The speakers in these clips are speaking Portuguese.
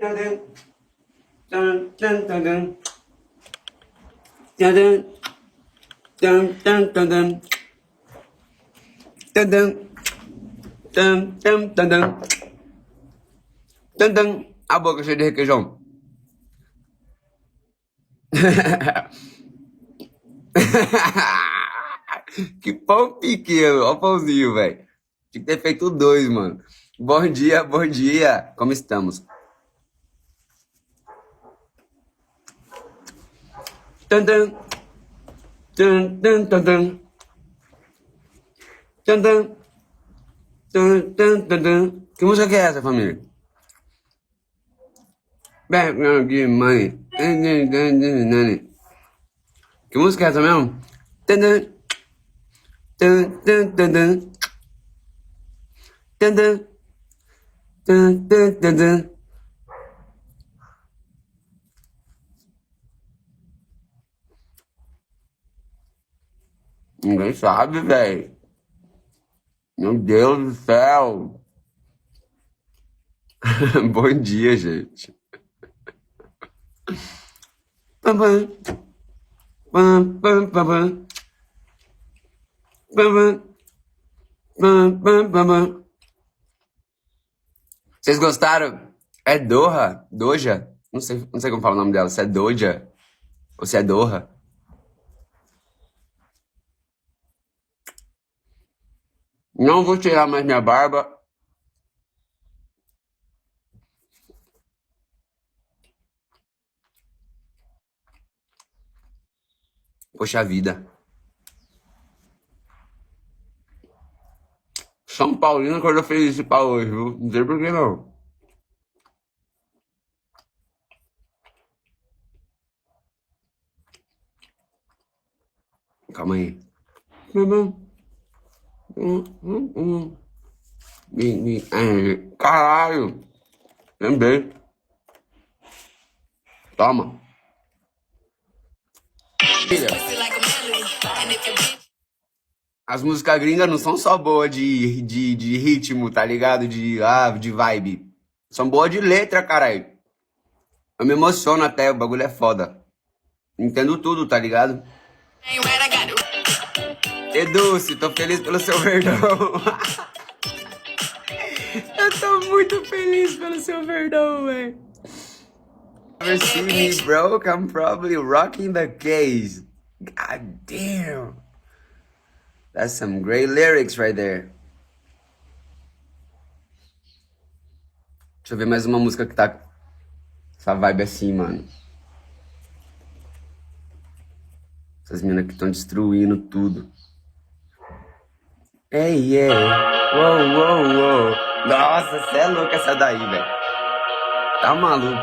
Dun, dun, dun, dun. Dun, dun, dun, dun, dun, dun. Dun, dun, dun, dun, dun, dun. Dun, dun. A boca cheia de requeijão. Que pão pequeno, ó o pãozinho, velho. Tinha que ter feito dois, mano. Bom dia, bom dia. Como estamos? Tum, tum. Tum, tum, tum, tum. Tum, tum. Tum, tum, tum, tum. Que música que é essa, família? Background de mãe. Que música é essa mesmo? Tum, tum. Tum, tum, tum, tum. Tum, tum. Tum, tum, tum, tum. Ninguém sabe, velho. Meu Deus do céu. Bom dia, gente. Pam, pam. Pam, pam, pam, pam. Pam, pam. Pam, pam, pam, pam. Vocês gostaram? É Doha? Doja? Não sei como fala o nome dela. Se é Doja ou se é Doha. Não vou tirar mais minha barba. Poxa vida. São Paulino acordou feliz esse pau hoje, viu? Não sei por que não. Calma aí. Caralho. Lembrei. Toma. Filha. As músicas gringas não são só boas de ritmo, tá ligado? De vibe. São boas de letra, caralho. Eu me emociono até, o bagulho é foda. Entendo tudo, tá ligado? Educe, tô feliz pelo seu verdão. Eu tô muito feliz pelo seu verdão, velho. Never see me broke, I'm probably rocking the case. God damn. That's some great lyrics right there. Deixa eu ver mais uma música que tá essa vibe assim, mano. Essas meninas que estão destruindo tudo. Hey, yeah. Uou, uou, uou. Nossa, cê é louco essa daí, velho. Tá maluco.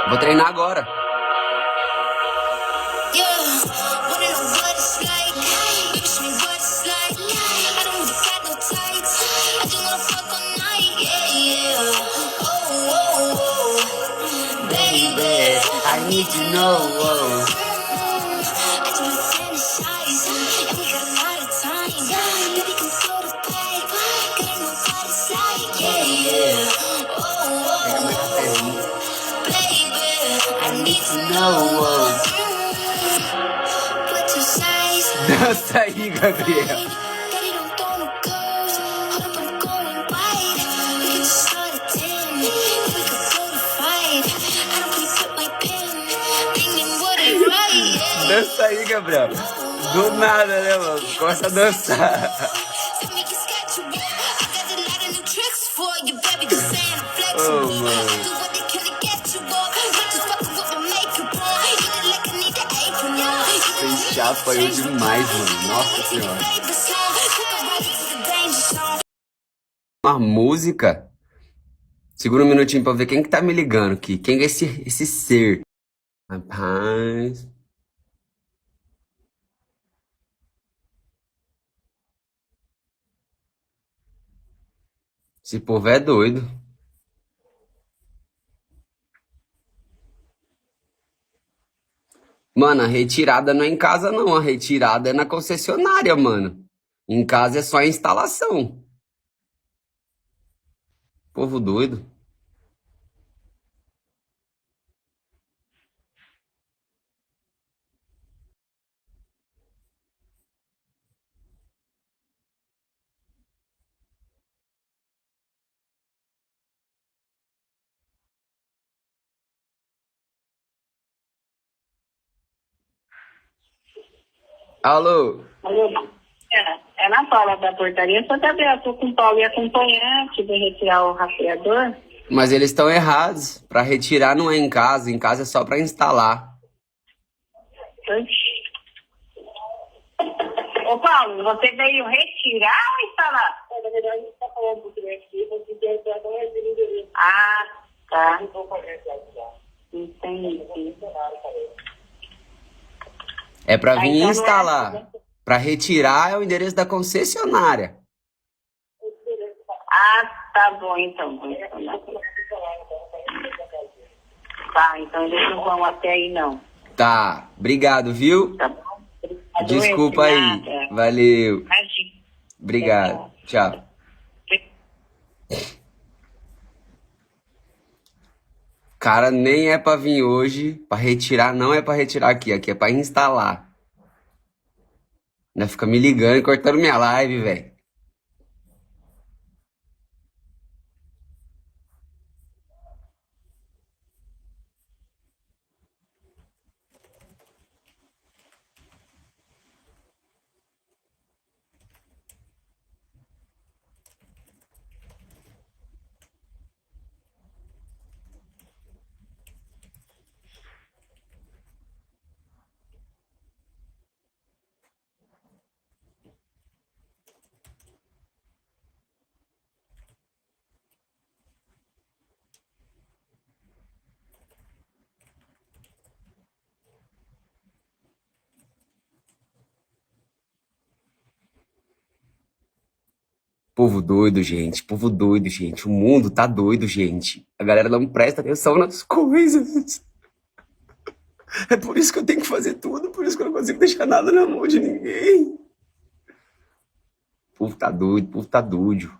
Vou treinar agora. I need to know. Dança aí, Gabriel. Dança aí, Gabriel. Do nada, né, mano? Começa a dançar. Oh, mano. Fez chapa eu demais, mano. Nossa senhora. Uma música? Segura um minutinho pra ver quem que tá me ligando aqui. Quem é esse ser? Rapaz. Esse povo é doido. Mano, a retirada não é em casa, não. A retirada é na concessionária, mano. Em casa é só a instalação. Povo doido. Alô? Alô? É na Paula da portaria. Só que eu tô com o Paulo e acompanhante de retirar o rastreador. Mas eles estão errados. Pra retirar não é em casa é só pra instalar. Oxi. Ô Paulo, você veio retirar ou instalar? Na verdade, a gente tá falando do aqui, você quer entrar com esse endereço. Ah, tá. Entendi. É pra vir Então não é instalar. assim. Pra retirar é o endereço da concessionária. Ah, tá bom então. Tá, então eles não vão até aí não. Tá, obrigado, viu? Tá bom? Desculpa aí. Nada. Valeu. Imagina. Obrigado. Tchau. Cara, nem é pra vir hoje. Pra retirar, não é pra retirar aqui. Aqui é pra instalar. Ainda fica me ligando e cortando minha live, velho. Povo doido, gente. Povo doido, gente. O mundo tá doido, gente. A galera não presta atenção nas coisas. É por isso que eu tenho que fazer tudo. Por isso que eu não consigo deixar nada na mão de ninguém. O povo tá doido, o povo tá doido.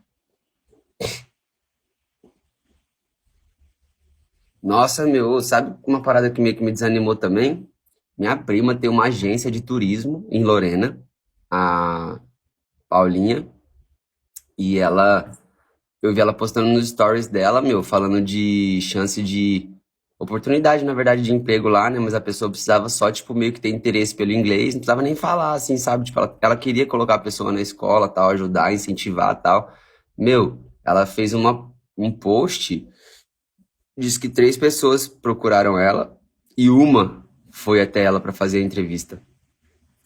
Nossa, meu, sabe uma parada que meio que me desanimou também? Minha prima tem uma agência de turismo em Lorena, a Paulinha, e eu vi ela postando nos stories dela, meu, falando de chance de oportunidade, na verdade, de emprego lá, né? Mas a pessoa precisava só, tipo, meio que ter interesse pelo inglês, não precisava nem falar, assim, sabe? Tipo, ela queria colocar a pessoa na escola, tal, ajudar, incentivar, tal. Meu, ela fez um post. Diz que 3 pessoas procuraram ela e uma foi até ela pra fazer a entrevista.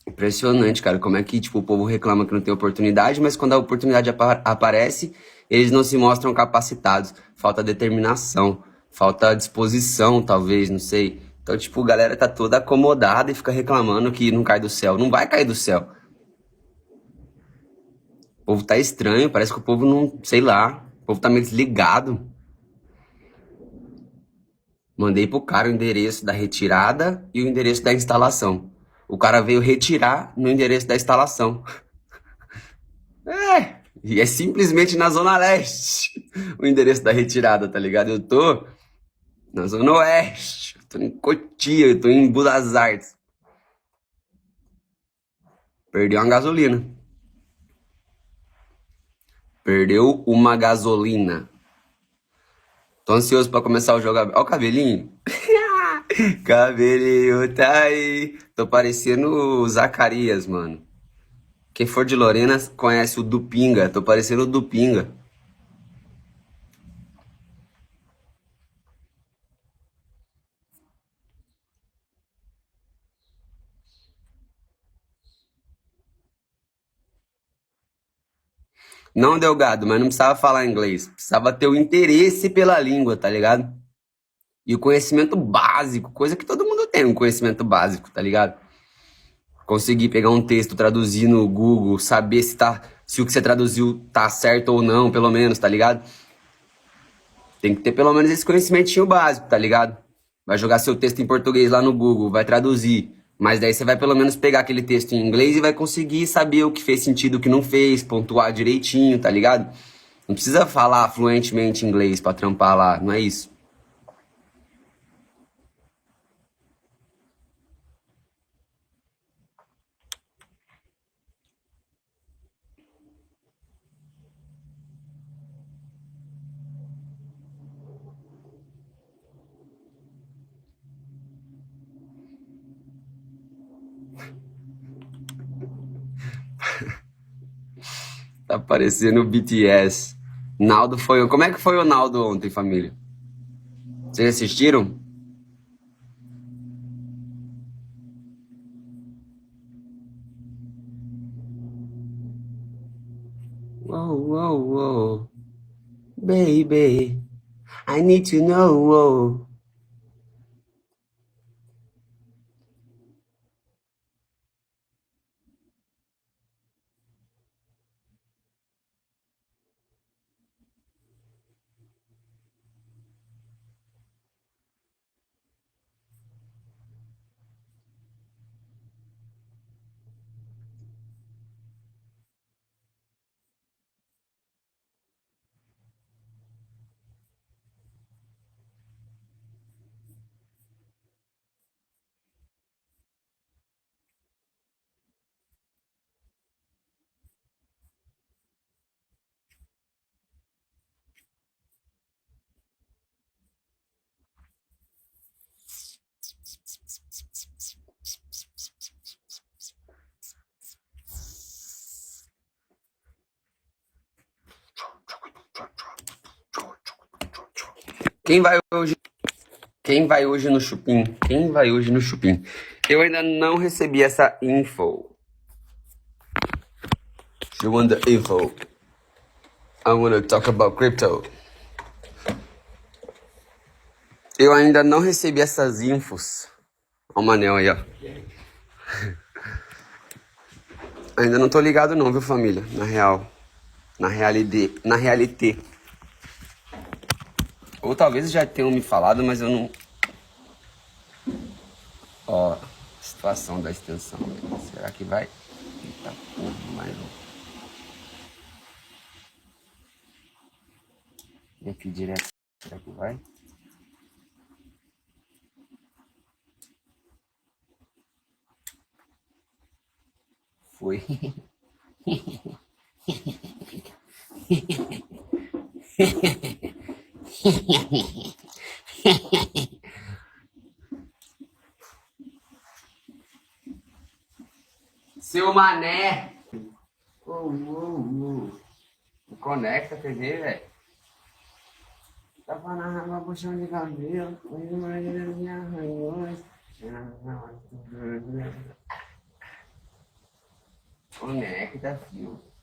Impressionante, cara, como é que tipo, o povo reclama que não tem oportunidade, mas quando a oportunidade aparece, eles não se mostram capacitados. Falta determinação, falta disposição, talvez, não sei. Então, tipo, a galera tá toda acomodada e fica reclamando que não cai do céu. Não vai cair do céu. O povo tá estranho, parece que o povo não, sei lá, o povo tá meio desligado. Mandei pro cara o endereço da retirada e o endereço da instalação. O cara veio retirar no endereço da instalação. E é simplesmente na Zona Leste o endereço da retirada, tá ligado? Eu tô na Zona Oeste, eu tô em Cotia, eu tô em Budas Artes. Perdeu uma gasolina. Perdeu uma gasolina. Tô ansioso pra começar o jogo. Ó o cabelinho. Cabelinho tá aí. Tô parecendo o Zacarias, mano. Quem for de Lorena conhece o Dupinga. Tô parecendo o Dupinga. Não, Delgado, mas não precisava falar inglês. Precisava ter o interesse pela língua, tá ligado? E o conhecimento básico, coisa que todo mundo tem, um conhecimento básico, tá ligado? Conseguir pegar um texto, traduzir no Google, saber se o que você traduziu tá certo ou não, pelo menos, tá ligado? Tem que ter pelo menos esse conhecimentinho básico, tá ligado? Vai jogar seu texto em português lá no Google, vai traduzir. Mas daí você vai pelo menos pegar aquele texto em inglês e vai conseguir saber o que fez sentido, o que não fez, pontuar direitinho, tá ligado? Não precisa falar fluentemente inglês pra trampar lá, não é isso. Tá parecendo o BTS. Naldo foi. Como é que foi o Naldo ontem, família? Vocês assistiram? Whoa, whoa, whoa. Baby, I need to know. Whoa. Quem vai hoje? Quem vai hoje no Chupim? Quem vai hoje no Chupim? Eu ainda não recebi essa info. If you want the info, I want to talk about crypto. Eu ainda não recebi essas infos. Ó o Manel aí, ó. Ainda não tô ligado não, viu, família? Na real. Na realidade. Na reality. Ou talvez já tenham me falado, mas eu não... Ó, situação da extensão. Será que vai? Eita porra, mais um. E aqui direto. Será que vai? Foi. Seu mané! Conecta a TV, velho. Tava na raba, puxão de cabelo. Conecta, fio.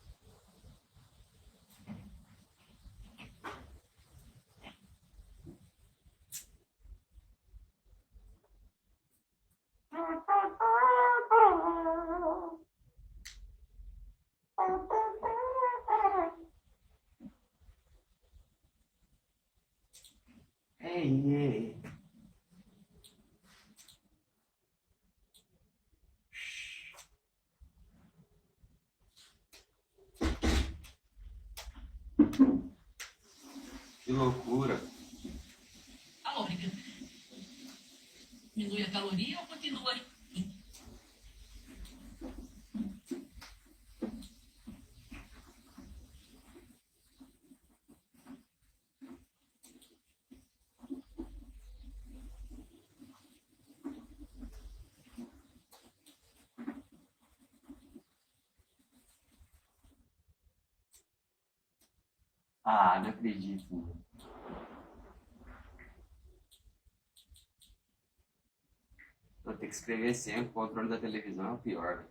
Ei, ei. Que loucura. Calórica. Diminui a caloria ou continua? Ah, não acredito. Vou ter que escrever sempre. O controle da televisão é o pior, velho.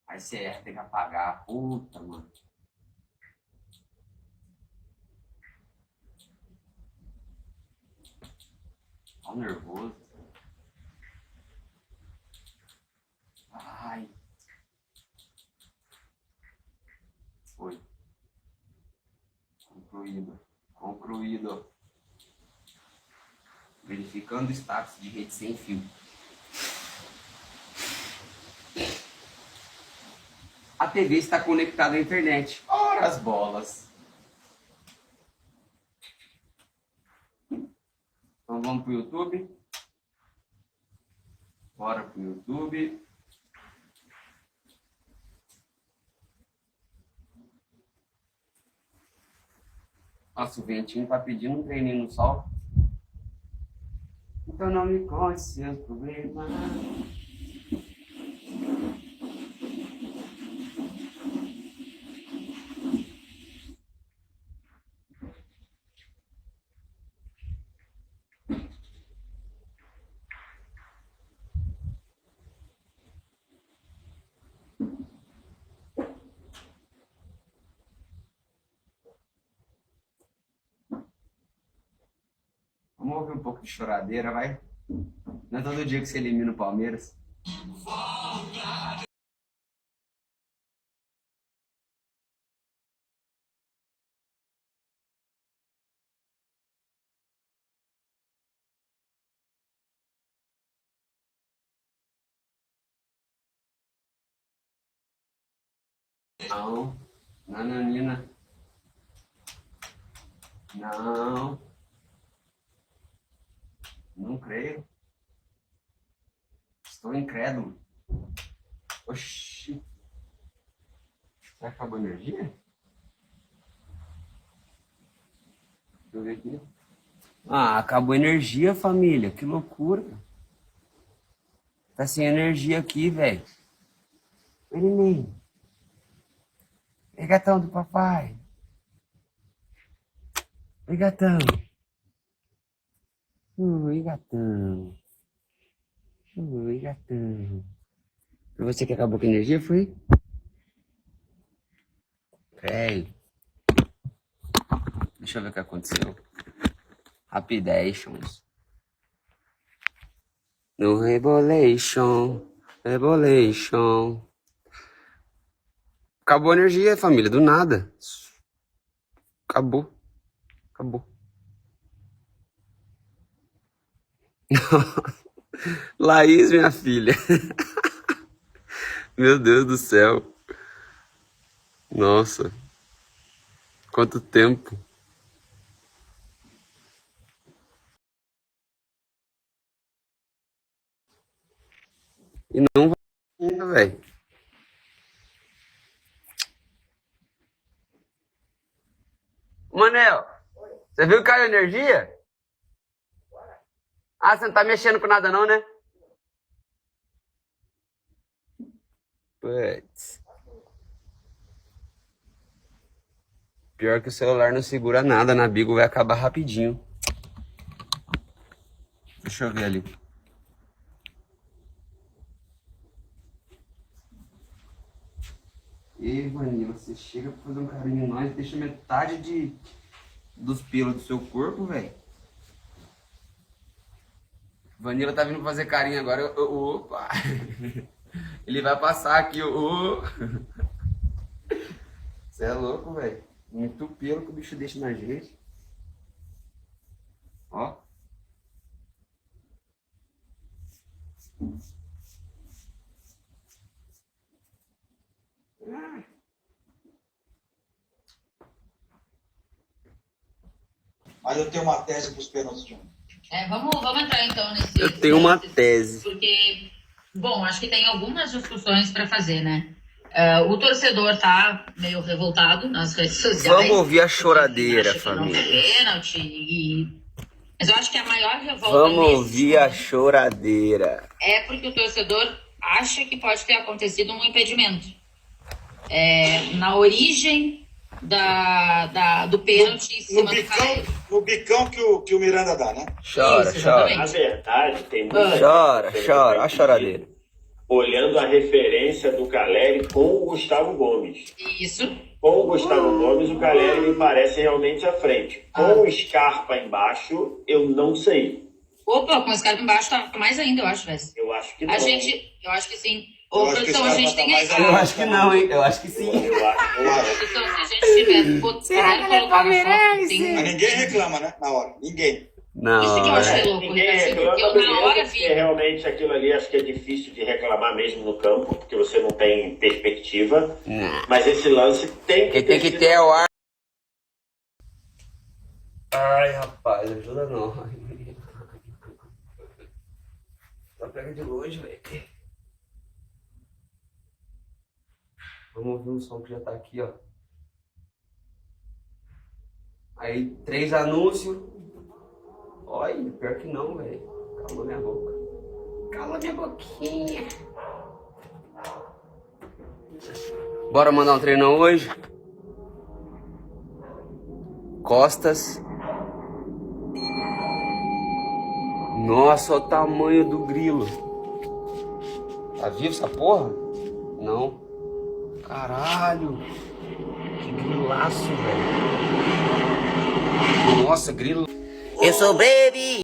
Aí você erra, tem que apagar. Puta, mano. Tá nervoso. Ai. Foi. Concluído. Concluído. Verificando o status de rede sem fio. A TV está conectada à internet. Ora as bolas. Então vamos pro YouTube. Bora pro YouTube. Nossa, o ventinho tá pedindo um treininho no sol. Então não me conte seus problemas. Vamos ouvir um pouco de choradeira, vai? Não é todo dia que você elimina o Palmeiras. Não, nananina. Não. Não creio. Estou incrédulo. Oxi. Será que acabou a energia? Deixa eu ver aqui. Ah, acabou a energia, família. Que loucura. Tá sem energia aqui, velho. Oi, neném. Oi, gatão do papai. Oi, gatão. Oi, gatão. Oi, gatão. Foi você que acabou com a energia, foi? Peraí. Deixa eu ver o que aconteceu. Rapidations. No Rebolation. Rebolation. Acabou a energia, família, do nada. Acabou. Acabou. Laís, minha filha. Meu Deus do céu. Nossa. Quanto tempo. E não vai, velho. Manel, você viu que caiu a energia? Ah, você não tá mexendo com nada não, né? Putz. Pior que o celular não segura nada na Bigo, vai acabar rapidinho. Deixa eu ver ali. E Vanilla, você chega pra fazer um carinho em nós e deixa metade dos pelos do seu corpo, velho. Vanilla tá vindo fazer carinho agora. Opa! Ele vai passar aqui. Você é louco, velho. Muito pelo que o bicho deixa na gente. Ó. Mas eu tenho uma tese para os pênaltis, John. Vamos entrar então nesse. Eu tenho uma tese. Porque, bom, acho que tem algumas discussões para fazer, né? O torcedor tá meio revoltado nas redes sociais. Vamos ouvir a choradeira, família. Não foi pênalti. Mas eu acho que a maior revolta Vamos ouvir a choradeira. é porque o torcedor acha que pode ter acontecido um impedimento. Na origem do pênalti em cima do Caleri. No bicão que o Miranda dá, né? Chora, Isso, chora. exatamente. Na verdade, tem muita Chora, gente chora. A choradeira. olhando a referência do Caleri com o Gustavo Gomes. Isso. Com o Gustavo Gomes, o Caleri me parece realmente à frente. Com o Scarpa embaixo, eu não sei. Opa, com o Scarpa embaixo tá mais ainda, eu acho, Vess. Eu acho que não. Eu acho que sim. Eu Ô, acho que produção, o a gente Scarpa tem tá aí. mais Eu acho que não, hein? Eu acho que sim. Eu acho. Produção, se a gente tiver. Será que ele é palmeirense? Mas ninguém reclama, né? Na hora. Ninguém. Não, Isso que eu achei é. louco, Ninguém assim, porque eu reclama, na hora beleza, porque vi. realmente aquilo ali acho que é difícil de reclamar mesmo no campo, porque você não tem perspectiva. Não. Mas esse lance tem que Quem tem que sido- ter é o ar. Ai, rapaz, ajuda não. Só pega de longe, velho. Vamos ouvir um som que já tá aqui, ó. Aí, 3 anúncios. Olha, pior que não, velho. Calou minha boca. Calou minha boquinha. Bora mandar um treinão hoje? Costas. Nossa, olha o tamanho do grilo. Tá vivo essa porra? Não. Caralho. Que grilaço, velho. Nossa, grilo. Eu sou baby.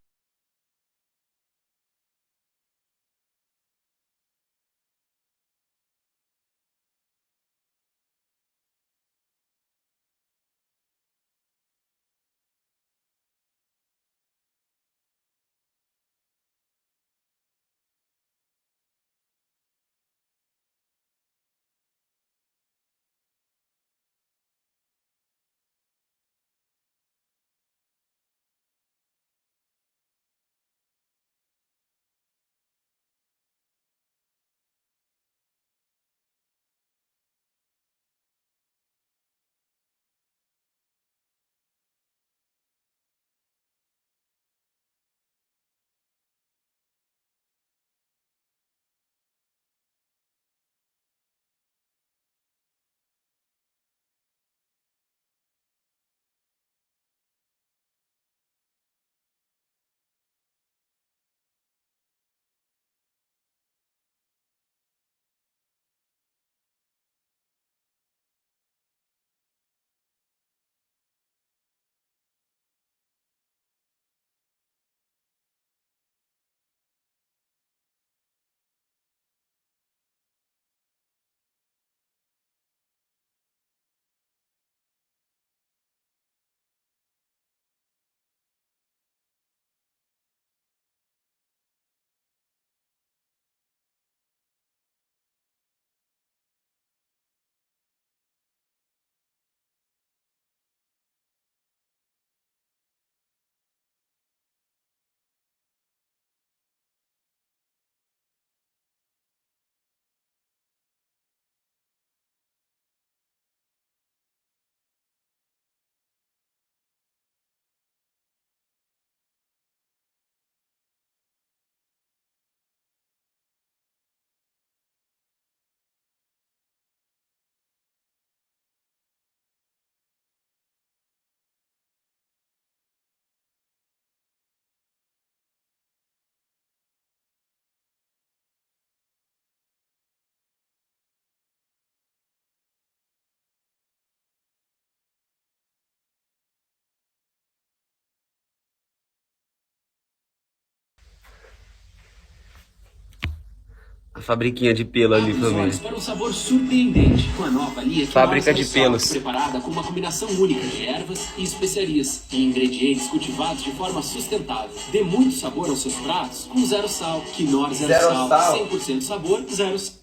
A fabriquinha de pelo ali, Abre os olhos família. para um sabor surpreendente com a nova linha Fábrica de Quinoa Sal, pelos. preparada com uma combinação única de ervas e especiarias e ingredientes cultivados de forma sustentável. Dê muito sabor aos seus pratos com zero sal. Quinoa zero, Zero sal, sal. 100% sabor, zero sal.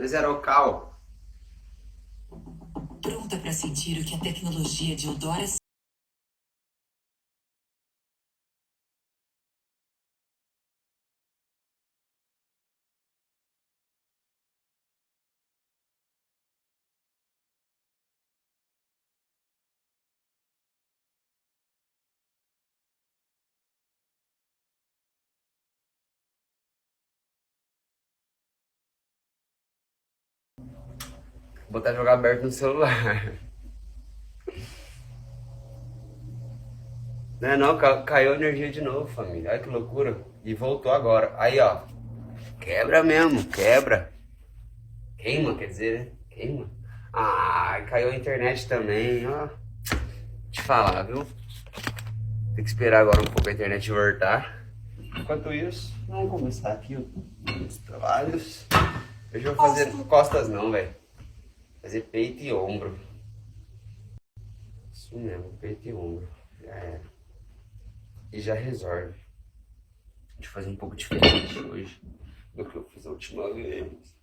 Zero cal. Pronta para sentir o que a tecnologia de Eudora Vou botar jogar aberto no celular. Não é não, caiu a energia de novo, família. Olha que loucura. E voltou agora. Aí, ó. Quebra mesmo, quebra. Queima, quer dizer, né? Queima. Ah, caiu a internet também, ó. Te falar, viu? Tem que esperar agora um pouco a internet voltar. Enquanto isso, vamos começar aqui os trabalhos. Hoje eu vou fazer costas não, velho. Fazer peito e ombro. Isso mesmo, peito e ombro. Já era. e já resolve. Deixa eu fazer um pouco diferente hoje do que eu fiz a última vez.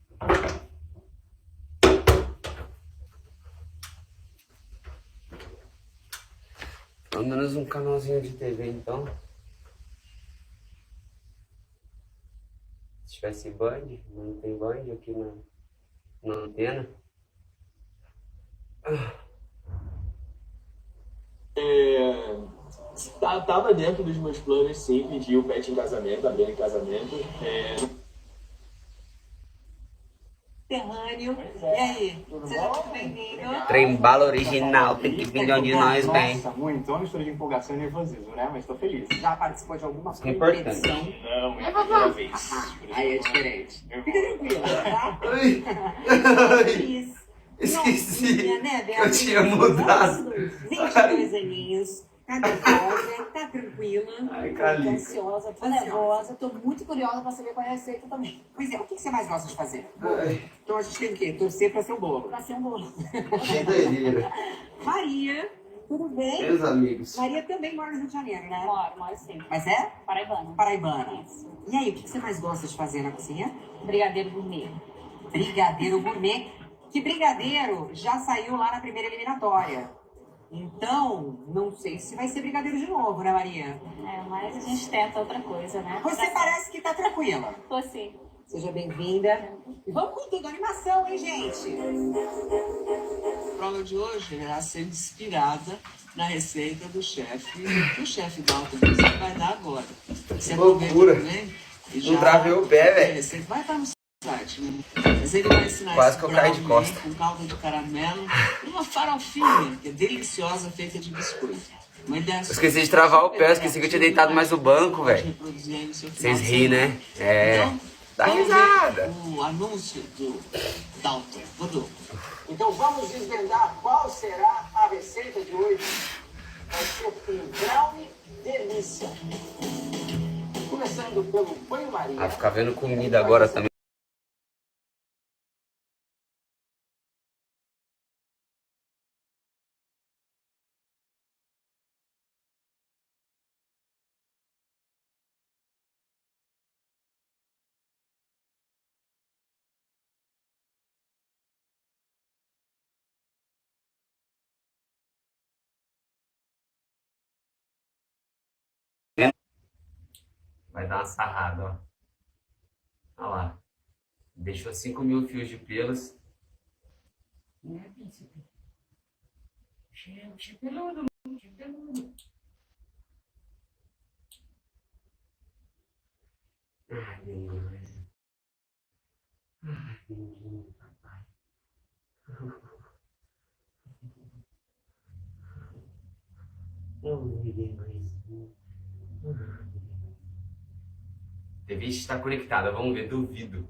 Pelo menos um canalzinho de TV, então. Se tivesse Band, não tem Band aqui na antena. Tava dentro dos meus planos, sim, pedir o pet em casamento, abrir em casamento. Terrâneo. E aí? Seja muito bem-vindo. Trembala original, tem que vir de onde nós vem. Nossa, muito. Uma mistura de empolgação e nervosismo, né? Mas tô feliz. Já participou de alguma Isso é importante. competição? Não, é a primeira vez. Aí é diferente. Fica tranquila, tá? Ai, Isso. esqueci. Novinha, né, Eu Beatriz? tinha mudado. 22 aninhos. Tá nervosa, tá tranquila. Ai, Tô Calico. ansiosa, tô nervosa, tô muito curiosa pra saber qual é a receita também. Pois é, o que você mais gosta de fazer? Ai, Então a gente tem o quê? Torcer pra ser o bolo. Pra ser um bolo. que doideira. Maria, tudo bem? Meus amigos. Maria também mora no Rio de Janeiro, né? Moro sim. Mas é? Paraibana. Paraibana. E aí, o que você mais gosta de fazer na cozinha? Brigadeiro gourmet. Brigadeiro gourmet. Que brigadeiro já saiu lá na primeira eliminatória. Então, não sei se vai ser brigadeiro de novo, né, Maria? Mas a gente tenta outra coisa, né? Você parece que tá tranquila. Tô sim. Seja bem-vinda. E vamos com tudo, animação, hein, gente? A prova de hoje irá ser inspirada na receita do chefe Dalton, que você vai dar agora. Você Loucura. aproveita também e Não travei o pé, velho. a receita vai estar no site, né? Mas ele vai ensinar Quase esse que eu caí de brownie costa. com calda de caramelo e uma farofinha, que é deliciosa, feita de biscoito. Uma ideia Eu esqueci de travar o pé, eu esqueci que eu tinha deitado mais no banco, Pode velho. reproduzir aí no seu final Vocês de riem, semana. né? É. Então, Dá vamos ver risada. o anúncio do Dalton. Rodou. Então vamos desvendar qual será a receita de hoje. Vai ser um brownie delícia. Começando pelo banho-maria. Ah, ficar vendo comida agora também. Vai dar uma sarrada, ó. Olha lá. Deixou 5.000 fios de pelos. Cheio peludo, cheio peludo. Ai, menino. Ai, menino, papai. TV está conectada, vamos ver, duvido.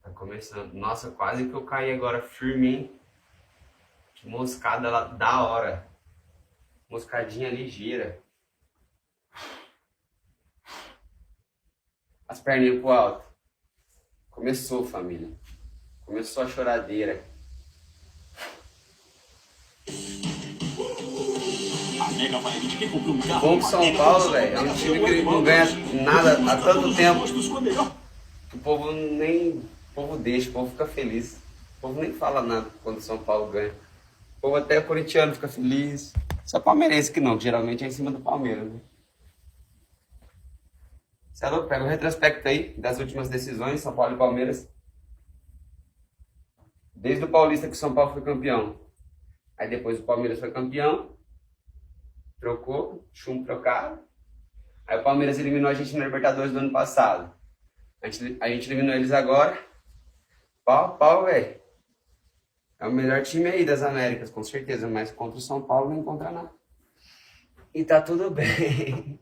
Tá começando. Nossa, quase que eu caí agora firme, hein? Que moscada lá, da hora. Moscadinha ligeira. As perninhas pro alto. Começou, família. Começou a choradeira. O povo de São Paulo, velho, é um time que não ganha nada há tanto tempo. O povo nem. O povo deixa, o povo fica feliz. O povo nem fala nada quando o São Paulo ganha. O povo até corintiano fica feliz. Só palmeirense que não, que geralmente é em cima do Palmeiras, né? Você é louco? Pega o retrospecto aí das últimas decisões, São Paulo e Palmeiras. Desde o Paulista que o São Paulo foi campeão. Aí depois o Palmeiras foi campeão. Trocou, chumbo trocado. Aí o Palmeiras eliminou a gente na Libertadores do ano passado. A gente eliminou eles agora. Pau, velho. É o melhor time aí das Américas, com certeza. Mas contra o São Paulo não encontra nada. E tá tudo bem.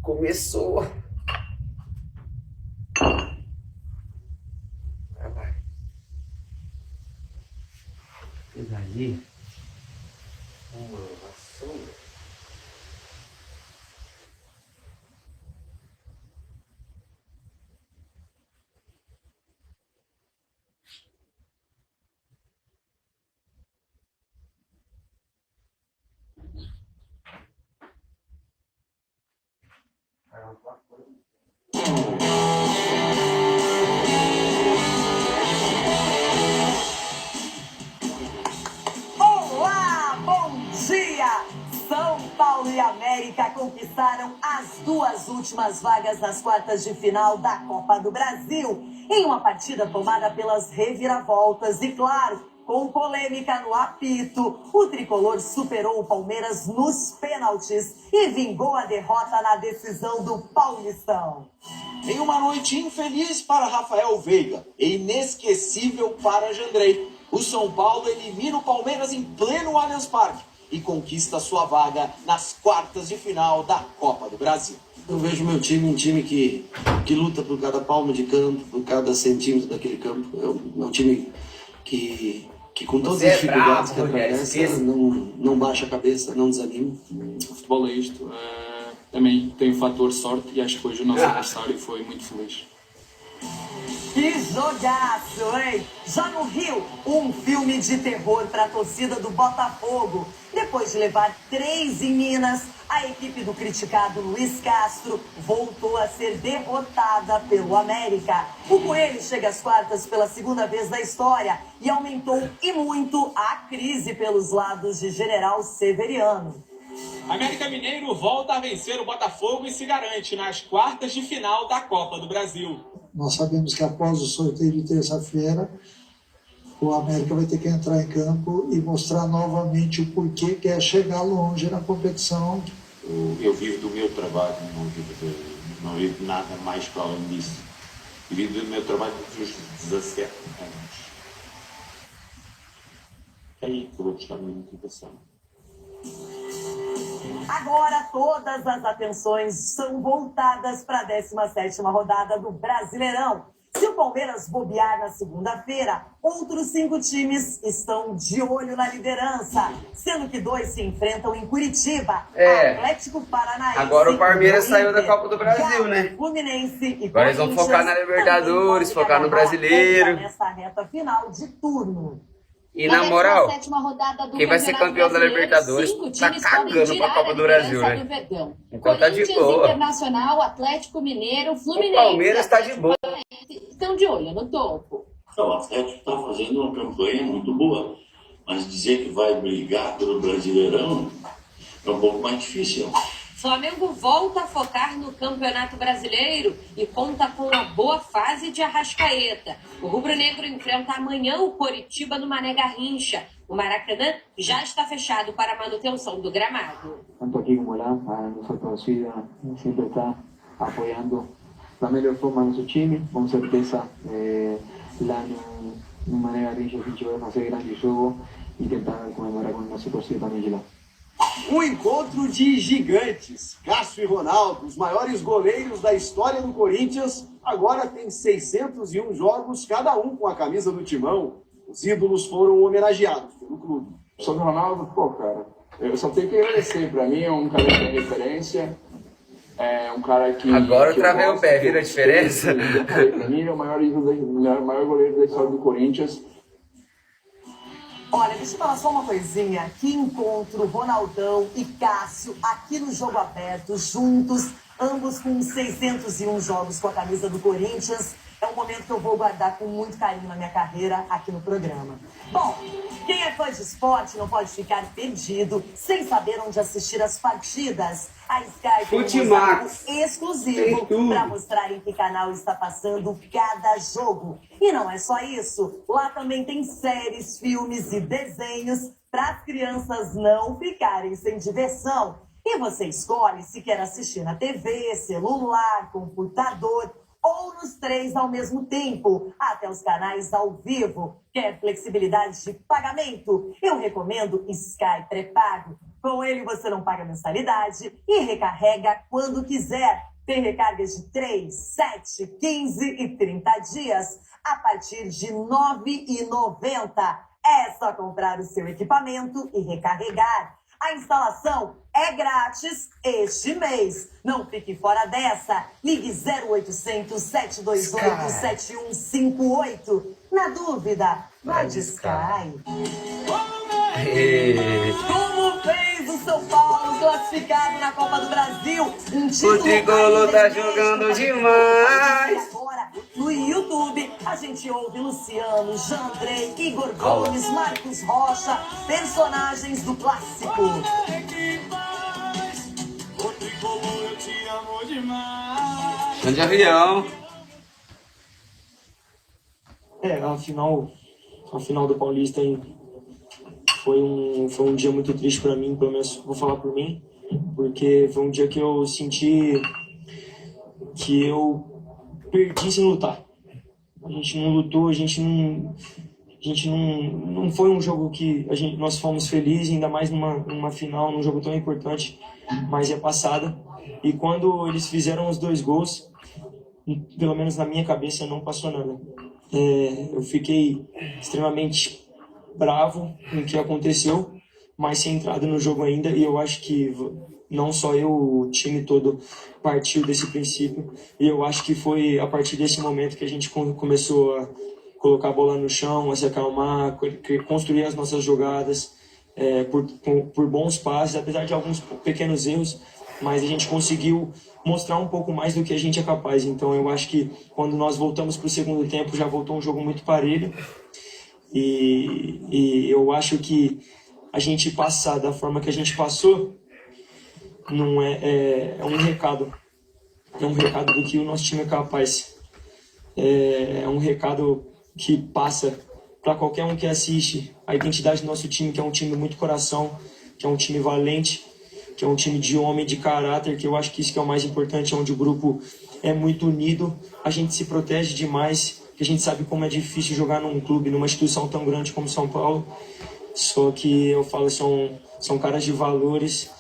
Começou. Vai lá. Pega ali. Uma vassoura. Olá, bom dia! São Paulo e América conquistaram as 2 últimas vagas nas quartas de final da Copa do Brasil, em uma partida tomada pelas reviravoltas e, claro, com polêmica no apito. O tricolor superou o Palmeiras nos pênaltis e vingou a derrota na decisão do Paulistão. Em uma noite infeliz para Rafael Veiga e inesquecível para Jandrei, o São Paulo elimina o Palmeiras em pleno Allianz Parque e conquista sua vaga nas quartas de final da Copa do Brasil. Eu vejo meu time um time que luta por cada palmo de campo, por cada centímetro daquele campo. É um time que com todas as dificuldades que atravessa, não baixa a cabeça, não desanima. O futebol é isto. Também tem o fator sorte e acho que hoje o nosso adversário foi muito feliz. Que jogaço, hein? Já no Rio, um filme de terror para a torcida do Botafogo. Depois de levar 3 em Minas, a equipe do criticado Luiz Castro voltou a ser derrotada pelo América. O Coelho chega às quartas pela 2ª vez na história e aumentou e muito a crise pelos lados de General Severiano. América Mineiro volta a vencer o Botafogo e se garante nas quartas de final da Copa do Brasil. Nós sabemos que após o sorteio de terça-feira, o América vai ter que entrar em campo e mostrar novamente o porquê quer chegar longe na competição. Eu vivo do meu trabalho, não vivo de nada mais para além disso. Eu vivo do meu trabalho desde os 17 anos. É aí que eu vou buscar a minha motivação. Agora todas as atenções são voltadas para a 17ª rodada do Brasileirão. Se o Palmeiras bobear na segunda-feira, outros 5 times estão de olho na liderança, sendo que 2 se enfrentam em Curitiba. Atlético Paranaense. Agora o Palmeiras saiu da Copa do Brasil, né? Fluminense e agora eles vão focar na Libertadores, focar no Brasileiro. Nesta reta final de turno. E na moral, quem vai ser campeão da Libertadores tá cagando pra Copa do Brasil, né? Então tá de boa. Internacional, Atlético Mineiro, Fluminense. O Palmeiras tá de boa. Estão de olho no topo. O Atlético está fazendo uma campanha muito boa, mas dizer que vai brigar pelo Brasileirão é um pouco mais difícil. Flamengo volta a focar no Campeonato Brasileiro e conta com uma boa fase de Arrascaeta. O rubro-negro enfrenta amanhã o Coritiba no Mané Garrincha. O Maracanã já está fechado para a manutenção do gramado. Tanto aqui como lá, a nossa torcida sempre está apoiando da melhor forma nosso time. Com certeza, lá no Mané Garrincha a gente vai fazer grande jogo e tentar comemorar com a nossa torcida também de lá. Um encontro de gigantes. Cássio e Ronaldo, os maiores goleiros da história do Corinthians, agora tem 601 jogos, cada um com a camisa do Timão. Os ídolos foram homenageados pelo clube. Sobre o Ronaldo, cara, eu só tenho que agradecer. Pra mim é um cara que é referência, é um cara que... Agora eu travei o pé, vira a diferença? Pra mim ele é o maior goleiro da história do Corinthians. Olha, deixa eu falar só uma coisinha. Que encontro Ronaldão e Cássio aqui no Jogo Aberto, juntos, ambos com 601 jogos com a camisa do Corinthians. é um momento que eu vou guardar com muito carinho na minha carreira aqui no programa. Bom, quem é fã de esporte não pode ficar perdido sem saber onde assistir as partidas. A Sky tem um Futimax. exclusivo Tem tudo. para mostrar em que canal está passando cada jogo. E não é só isso, lá também tem séries, filmes e desenhos para as crianças não ficarem sem diversão. E você escolhe se quer assistir na TV, celular, computador ou nos 3 ao mesmo tempo, até os canais ao vivo. Quer flexibilidade de pagamento? Eu recomendo Sky pré-pago. Com ele você não paga mensalidade e recarrega quando quiser. Tem recargas de 3, 7, 15 e 30 dias a partir de R$ 9,90. É só comprar o seu equipamento e recarregar. A instalação é grátis este mês. Não fique fora dessa. Ligue 0800 728 7158. Na dúvida, vai de Sky. Como fez o São Paulo classificado na Copa do Brasil? Um título. O Tricolor tá jogando demais. Agora, no YouTube, a gente ouve Luciano, Jandrei, Igor Gomes, Marcos Rocha, personagens do clássico. De avião. A final do Paulista foi um dia muito triste para mim, pelo menos vou falar por mim, porque foi um dia que eu senti que eu perdi sem lutar. A gente não lutou, não foi um jogo que nós fomos felizes, ainda mais numa final, num jogo tão importante, mas é passada. E quando eles fizeram os 2 gols, pelo menos na minha cabeça não passou nada. Eu fiquei extremamente bravo com o que aconteceu, mas sem entrada no jogo ainda, e eu acho que não só eu, o time todo partiu desse princípio, e eu acho que foi a partir desse momento que a gente começou a colocar a bola no chão, a se acalmar, construir as nossas jogadas por bons passes, apesar de alguns pequenos erros, mas a gente conseguiu mostrar um pouco mais do que a gente é capaz. Então eu acho que quando nós voltamos para o segundo tempo, já voltou um jogo muito parelho, e eu acho que a gente passar da forma que a gente passou não é um recado. É um recado do que o nosso time é capaz. É um recado que passa para qualquer um que assiste a identidade do nosso time, que é um time muito coração, que é um time valente, que é um time de homem, de caráter, que eu acho que isso que é o mais importante, onde o grupo é muito unido, a gente se protege demais, que a gente sabe como é difícil jogar num clube, numa instituição tão grande como São Paulo, só que eu falo, são caras de valores,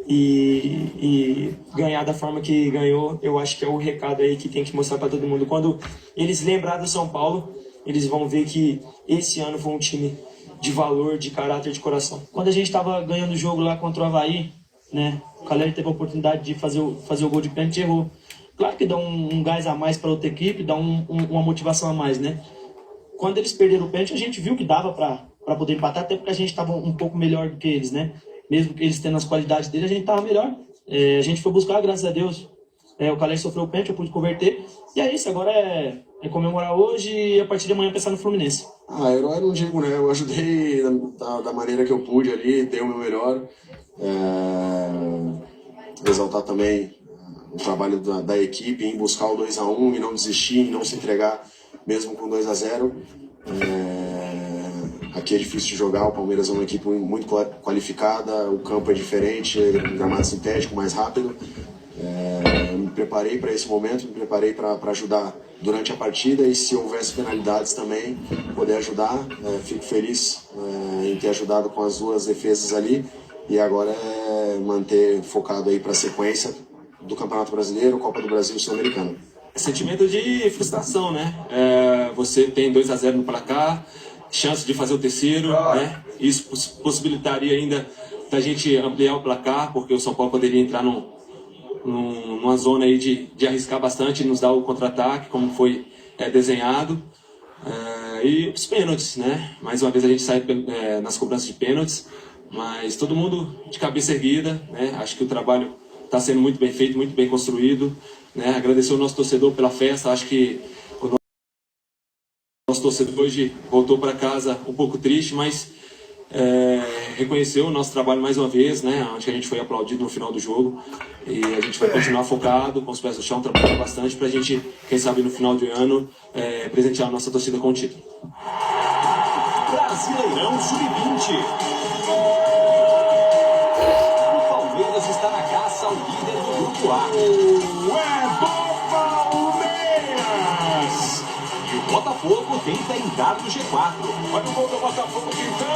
e ganhar da forma que ganhou, eu acho que é o recado aí que tem que mostrar para todo mundo. Quando eles lembrar do São Paulo, eles vão ver que esse ano foi um time de valor, de caráter, de coração. Quando a gente estava ganhando o jogo lá contra o Avaí, né, o Caleri teve a oportunidade de fazer o gol de pênalti e errou. Claro que dá um gás a mais para outra equipe, dá uma motivação a mais, né? Quando eles perderam o pênalti, a gente viu que dava para poder empatar, até porque a gente estava um pouco melhor do que eles, né? Mesmo que eles tendo as qualidades deles, a gente estava melhor. A gente foi buscar, graças a Deus. O Caleri sofreu o pênalti, eu pude converter. E é isso, agora é comemorar hoje e a partir de amanhã pensar no Fluminense. Herói não digo, né? Eu ajudei da maneira que eu pude ali, dei o meu melhor. Exaltar também o trabalho da equipe em buscar o 2-1 e não desistir, não se entregar mesmo com 2-0. Aqui é difícil de jogar, o Palmeiras é uma equipe muito qualificada, o campo é diferente, é um gramado sintético, mais rápido. Me preparei para esse momento, me preparei para ajudar durante a partida e se houvesse penalidades também, poder ajudar. Fico feliz em ter ajudado com as 2 defesas ali e agora manter focado aí para a sequência do Campeonato Brasileiro, Copa do Brasil e Sul-Americano. Sentimento de frustração, né? Você tem 2-0 no placar, chance de fazer o terceiro, né? Isso possibilitaria ainda da gente ampliar o placar, porque o São Paulo poderia entrar numa zona aí de arriscar bastante e nos dar o contra-ataque, como foi desenhado. E os pênaltis, né? Mais uma vez a gente sai nas cobranças de pênaltis, mas todo mundo de cabeça erguida, né? Acho que o trabalho está sendo muito bem feito, muito bem construído, né? Agradecer o nosso torcedor pela festa, acho que Nosso torcedor hoje voltou para casa um pouco triste, mas reconheceu o nosso trabalho mais uma vez, né? Acho que a gente foi aplaudido no final do jogo e a gente vai continuar focado, com os pés no chão, trabalhando bastante para a gente, quem sabe no final de ano, presentear a nossa torcida com o título. Brasileirão Sub-20. O Palmeiras está na caça ao líder do Grupo A. Palmeiras! E o Botafogo tenta entrar no G4. Olha o gol do Botafogo tentando!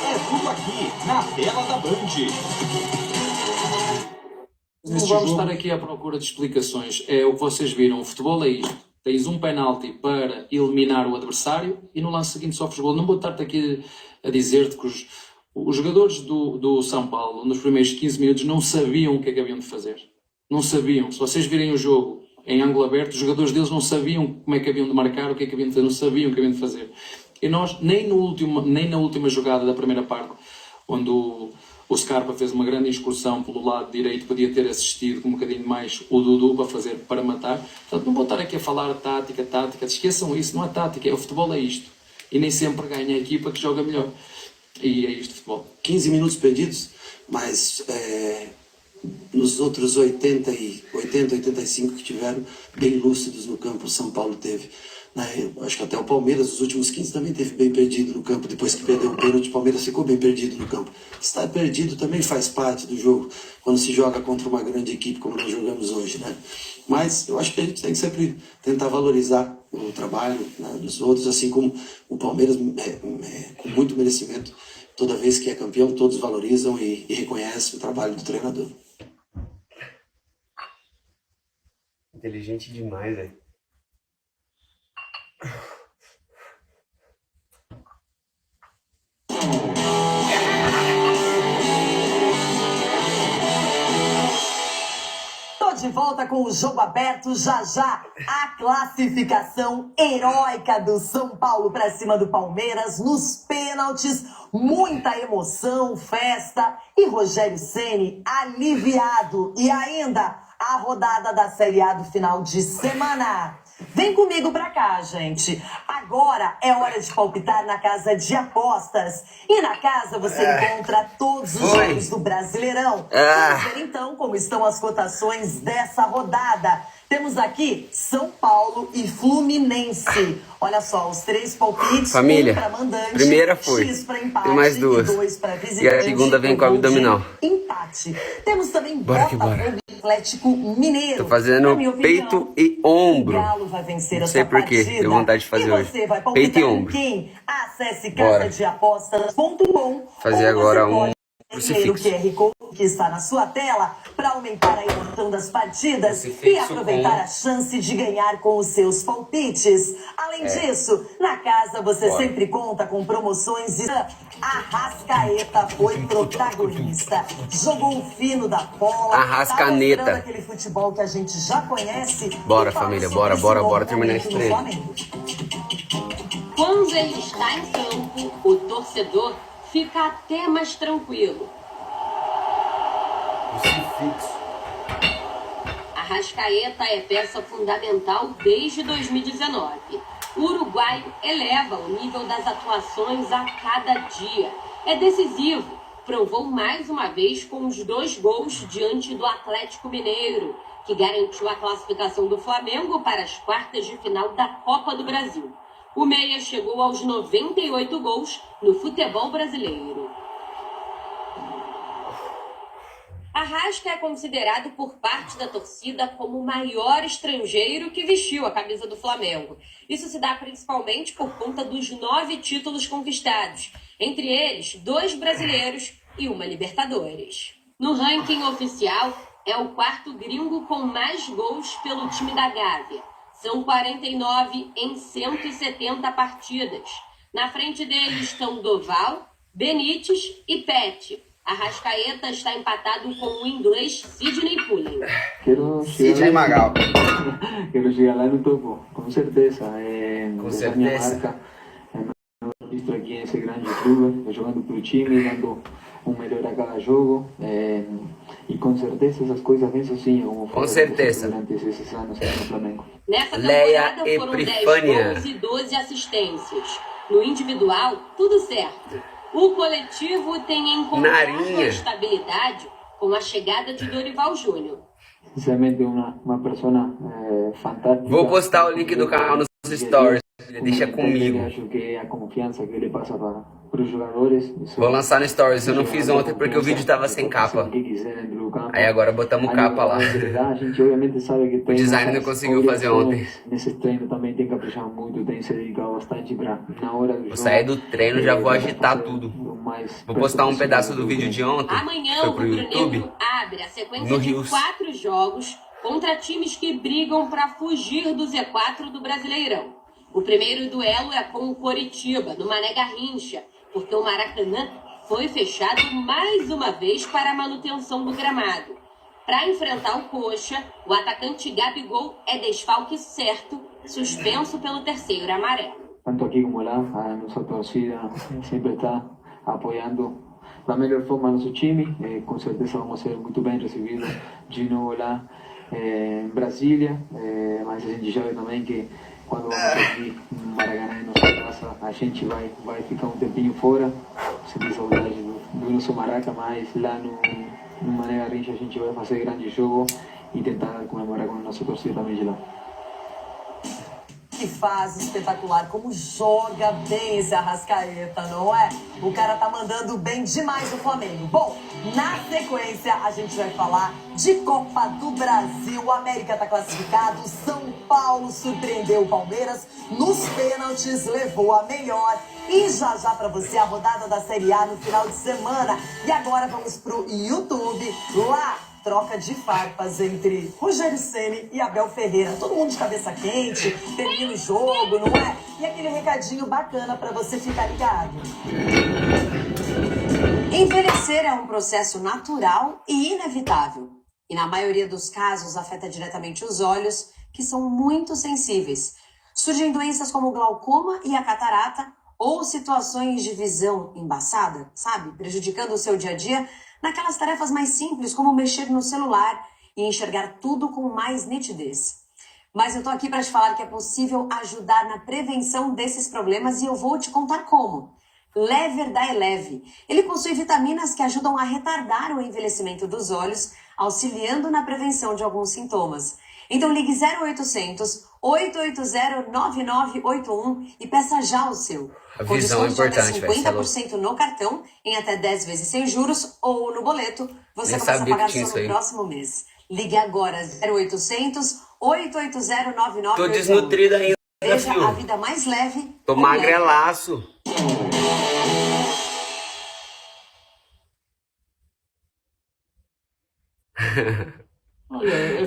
É tudo aqui, na tela da Band. Não vamos estar aqui à procura de explicações. É o que vocês viram. O futebol é isto. Tens um penalti para eliminar o adversário e no lance seguinte sofres gol. Não vou estar-te aqui a dizer-te que os jogadores do São Paulo, nos primeiros 15 minutos, não sabiam o que é que haviam de fazer. Não sabiam. Se vocês virem o jogo em ângulo aberto, os jogadores deles não sabiam como é que haviam de marcar, o que é que haviam de fazer, não sabiam o que haviam de fazer. E nós, nem na última jogada da primeira parte, onde o Scarpa fez uma grande excursão pelo lado direito, podia ter assistido com um bocadinho mais o Dudu para matar. Portanto, não vou estar aqui a falar tática, esqueçam isso, não é tática, o futebol é isto. E nem sempre ganha a equipa que joga melhor. E é isto, futebol. 15 minutos perdidos, mas nos outros 80, 85 que tiveram, bem lúcidos no campo, o São Paulo teve. Eu acho que até o Palmeiras, os últimos 15 também teve bem perdido no campo. Depois que perdeu o pênalti, o Palmeiras ficou bem perdido no campo. Estar perdido também faz parte do jogo, quando se joga contra uma grande equipe como nós jogamos hoje, né? Mas eu acho que a gente tem que sempre tentar valorizar o trabalho, né, dos outros, assim como o Palmeiras, com muito merecimento, toda vez que é campeão, todos valorizam e reconhecem o trabalho do treinador. Inteligente demais, velho. Tô de volta com o jogo aberto já. A classificação heróica do São Paulo para cima do Palmeiras nos pênaltis, muita emoção, festa e Rogério Ceni aliviado. E ainda a rodada da Série A do final de semana. Vem comigo pra cá, gente. Agora é hora de palpitar na Casa de Apostas. E na casa você encontra todos os jogos do Brasileirão. Vamos ver então como estão as cotações dessa rodada. Temos aqui São Paulo e Fluminense. Olha só, os 3 palpites. Família, um pra mandante, primeira foi. X pra empate, Tem mais 2. E 2 pra visitante. E a segunda vem com a abdominal. Empate. Temos também Bora que Botafogo bora. e Atlético Mineiro. Tô fazendo peito e ombro. O Galo vai vencer Não essa sei por quê, partida. deu vontade de fazer E hoje. você vai Peito e palpitar em ombro. quem? Acesse Bora. casadeapostas.com. Fazer agora um crucifixo. O QR Code que está na sua tela para aumentar a emoção das partidas e Crucifixo aproveitar com- a chance de ganhar com os seus palpites. Além disso, na casa você Bora. sempre conta com promoções e Arrascaeta foi protagonista. Jogou o fino da bola. Arrascaneta. Tá mostrando aquele futebol que a gente já conhece. Bora, E fala família, sobre esse bora novo terminar esse momento no treino. Flamengo. Quando ele está em campo, o torcedor fica até mais tranquilo. Arrascaeta é peça fundamental desde 2019. O uruguaio eleva o nível das atuações a cada dia. É decisivo. Provou mais uma vez com os 2 gols diante do Atlético Mineiro, que garantiu a classificação do Flamengo para as quartas de final da Copa do Brasil. O meia chegou aos 98 gols no futebol brasileiro. Arrasca é considerado por parte da torcida como o maior estrangeiro que vestiu a camisa do Flamengo. Isso se dá principalmente por conta dos 9 títulos conquistados, entre eles 2 brasileiros e uma Libertadores. No ranking oficial, é o 4º gringo com mais gols pelo time da Gávea. São 49 em 170 partidas. Na frente deles estão Doval, Benítez e Pet. Arrascaeta está empatado com o inglês Sidney Pullen. Sidney Magal. Quero chegar lá no topo, com certeza. Com Essa é a minha certeza. marca. Estou aqui nesse grande clube, jogando para o time, dando melhor a cada jogo e com certeza essas coisas vêm sozinhas, como Com certeza. durante esses anos no Flamengo. Nessa Leia temporada foram 10 Epifânia. gols e 12 assistências. No individual, tudo certo. O coletivo tem encontrado Narinha. a estabilidade com a chegada de Dorival Júnior. Sinceramente, uma pessoa fantástica. Vou postar o link do canal nos stories. Deixa comigo. Acho que a confiança que ele passa para os jogadores. Vou lançar no stories. Eu não fiz ontem porque o vídeo tava sem capa. Aí agora botamos capa lá. A gente obviamente sabe que O design não conseguiu fazer ontem. Nesse treino também tem que apreciar muito, tem que se dedicar bastante para na hora do jogo. Vou sair do treino, já vou agitar tudo. Vou postar um pedaço do vídeo de ontem. Amanhã Foi o pro YouTube. rubro-negro abre a No sequência de Rios. 4 jogos contra times que brigam para fugir do Z4 do Brasileirão. O primeiro duelo é com o Coritiba, no Mané Garrincha, porque o Maracanã foi fechado mais uma vez para a manutenção do gramado. Para enfrentar o Coxa, o atacante Gabigol é desfalque certo, suspenso pelo terceiro amarelo. Tanto aqui como lá, a nossa torcida sempre está apoiando da melhor forma nosso time. Com certeza vamos ser muito bem recebidos de novo lá em Brasília, mas a gente já vê também que quando vamos aqui no Maracanã, em nossa casa, a gente vai ficar um tempinho fora, sem saudade do nosso Maraca, mas lá no Mané Garrincha a gente vai fazer grande jogo e tentar comemorar com a nossa torcida também de lá. Que fase espetacular, como joga bem esse Arrascaeta, não é? O cara tá mandando bem demais o Flamengo. Bom, na sequência a gente vai falar de Copa do Brasil. O América tá classificado, São Paulo surpreendeu o Palmeiras nos pênaltis, levou a melhor. E já pra você a rodada da Série A no final de semana. E agora vamos pro YouTube, lá troca de farpas entre Rogério Ceni e Abel Ferreira. Todo mundo de cabeça quente, termina o jogo, não é? E aquele recadinho bacana para você ficar ligado. Envelhecer é um processo natural e inevitável. E na maioria dos casos afeta diretamente os olhos, que são muito sensíveis. Surgem doenças como o glaucoma e a catarata, ou situações de visão embaçada, sabe? Prejudicando o seu dia a dia naquelas tarefas mais simples, como mexer no celular e enxergar tudo com mais nitidez. Mas eu tô aqui para te falar que é possível ajudar na prevenção desses problemas e eu vou te contar como. Lever da Eleve. Ele possui vitaminas que ajudam a retardar o envelhecimento dos olhos, auxiliando na prevenção de alguns sintomas. Então ligue 0800 880 9981 e peça já o seu. A visão é importante, com 50% no cartão, em até 10 vezes sem juros, ou no boleto, você Nem começa a sabia pagar que tinha só isso no aí. próximo mês. Ligue agora 0800 880 9981. Tô desnutrido ainda, Veja filho. a vida mais leve. Tô com leve. magrelaço.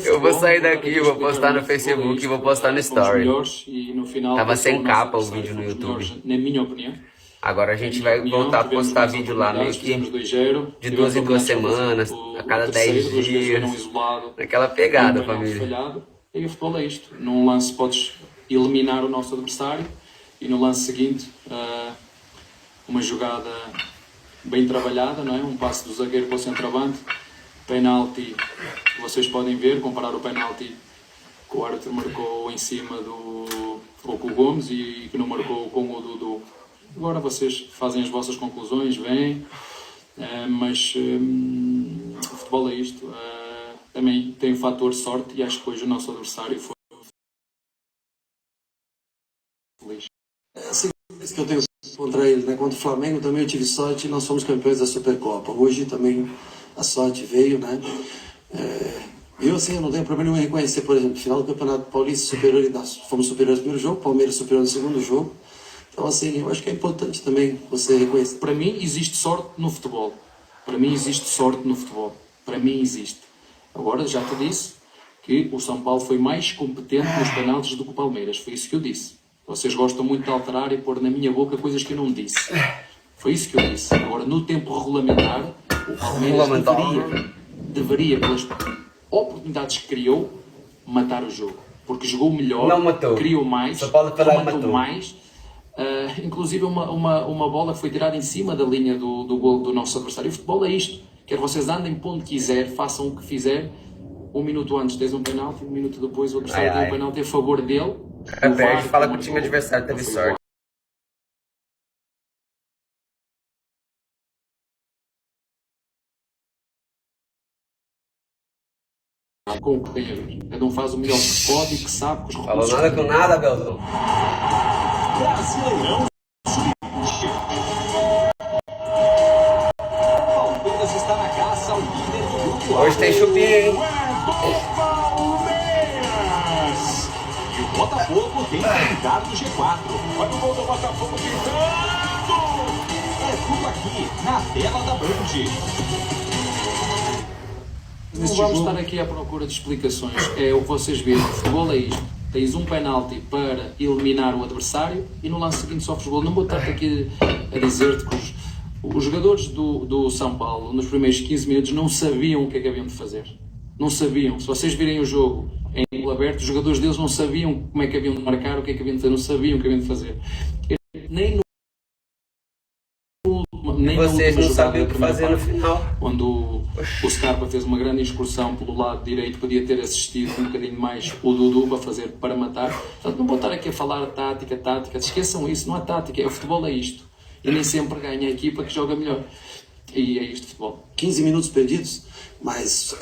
Eu vou sair daqui, vou postar no Facebook e vou postar no Story. Tava sem capa o vídeo no YouTube. Na minha opinião. Agora a gente vai voltar a postar vídeo lá meio que de 2 em 2 semanas, a cada 10 dias. Naquela pegada, família. E o futebol é isto. Num lance podes eliminar o nosso adversário e no lance seguinte uma jogada bem trabalhada, não é? Um passe do zagueiro para o centroavante, penalti, vocês podem ver, comparar o penalti que o árbitro marcou em cima ou com o Gomes e que não marcou com o Dudu. Agora vocês fazem as vossas conclusões, veem, mas o futebol é isto. Também tem o fator sorte e acho que hoje o nosso adversário foi feliz. Isso que eu tenho contra ele, né? Contra o Flamengo também eu tive sorte e nós fomos campeões da Supercopa. Hoje também a sorte veio, né? Eu assim, eu não tenho problema nenhum em reconhecer, por exemplo, final do Campeonato Paulista, superioridade. Fomos superiores no primeiro jogo, Palmeiras superior no segundo jogo. Então assim, eu acho que é importante também você reconhecer. Para mim existe sorte no futebol. Para mim existe sorte no futebol. Para mim existe. Agora já te disse que o São Paulo foi mais competente nos penaltis do que o Palmeiras. Foi isso que eu disse. Vocês gostam muito de alterar e pôr na minha boca coisas que eu não disse. Foi isso que eu disse. Agora, no tempo regulamentar, o Palmeiras deveria, pelas oportunidades que criou, matar o jogo. Porque jogou melhor, criou mais, matou mais. inclusive uma bola que foi tirada em cima da linha do golo do nosso adversário. O futebol é isto. Quer vocês andem para onde quiser, façam o que fizer. 1 minuto antes tens um penalti, 1 minuto depois o adversário tem um penalti a favor dele. Perde, fala que o time adversário teve sorte. Com o que tem a ver. Cada um faz o melhor que pode e que sabe que os Falou nada com nada, Beldão. Brasileirão Sub-20. Palmeiras está na caça ao líder do grupo A. Hoje tem chupim, hein? Palmeiras. E o Botafogo tenta entrar no G4. Olha o gol do Botafogo pintando. É tudo aqui, na tela da Band. Não vamos estar aqui à procura de explicações. É o que vocês viram. O futebol é isto. Tens um penalti para eliminar o adversário e no lance seguinte sofres gol. Não vou estar aqui a dizer-te que os jogadores do São Paulo, nos primeiros 15 minutos, não sabiam o que é que haviam de fazer. Não sabiam. Se vocês virem o jogo em gol aberto, os jogadores deles não sabiam como é que haviam de marcar, o que é que haviam de fazer. Não sabiam o que haviam de fazer. Nem vocês não sabiam o que fazer no final. Quando o Scarpa fez uma grande excursão pelo lado direito, podia ter assistido um bocadinho mais o Dudu para matar. Portanto, não vou estar aqui a falar tática. Esqueçam isso, não é tática, o futebol é isto. E nem sempre ganha a equipa que joga melhor. E é isto, futebol. 15 minutos perdidos, mas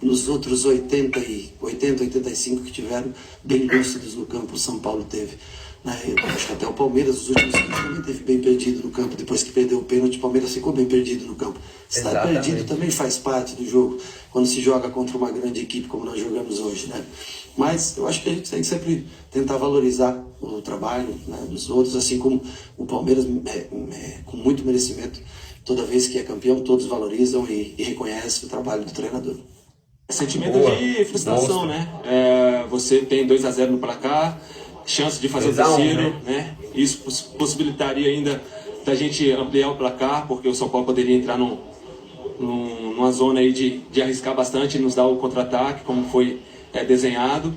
nos outros 85 que tiveram, bem lúcidos no campo, o São Paulo teve. Eu acho que até o Palmeiras, os últimos 15 também teve bem perdido no campo. Depois que perdeu o pênalti, o Palmeiras ficou bem perdido no campo. Estar perdido também faz parte do jogo, quando se joga contra uma grande equipe como nós jogamos hoje, né? Mas eu acho que a gente tem que sempre tentar valorizar o trabalho, né, dos outros, assim como o Palmeiras, com muito merecimento, toda vez que é campeão, todos valorizam e reconhecem o trabalho do treinador. Sentimento de frustração, né? Você tem 2-0 no placar, chance de fazer o terceiro, né? Isso possibilitaria ainda da gente ampliar o placar, porque o São Paulo poderia entrar numa zona aí de arriscar bastante e nos dar o contra-ataque, como foi desenhado.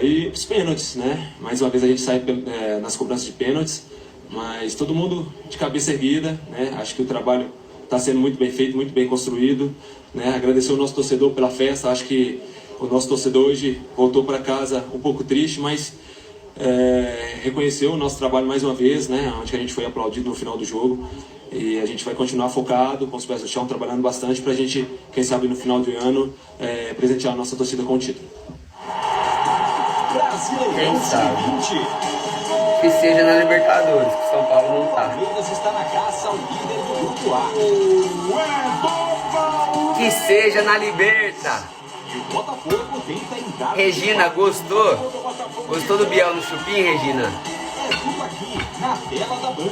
E os pênaltis, né? Mais uma vez a gente sai nas cobranças de pênaltis, mas todo mundo de cabeça erguida, né? Acho que o trabalho está sendo muito bem feito, muito bem construído, né? Agradecer o nosso torcedor pela festa. Acho que o nosso torcedor hoje voltou para casa um pouco triste, mas reconheceu o nosso trabalho mais uma vez, né? Onde a gente foi aplaudido no final do jogo. E a gente vai continuar focado, com os pés no chão, trabalhando bastante para a gente, quem sabe no final do ano, presentear a nossa torcida com o título. Brasileirão Sub-20. Que seja na Libertadores, que São Paulo não tá. Palmeiras está na caça ao líder do grupo A. Que seja na Liberta. E o Botafogo tenta entrar. Regina, gostou? Gostou do Biel no chupim, Regina? É tudo aqui, na tela da Band.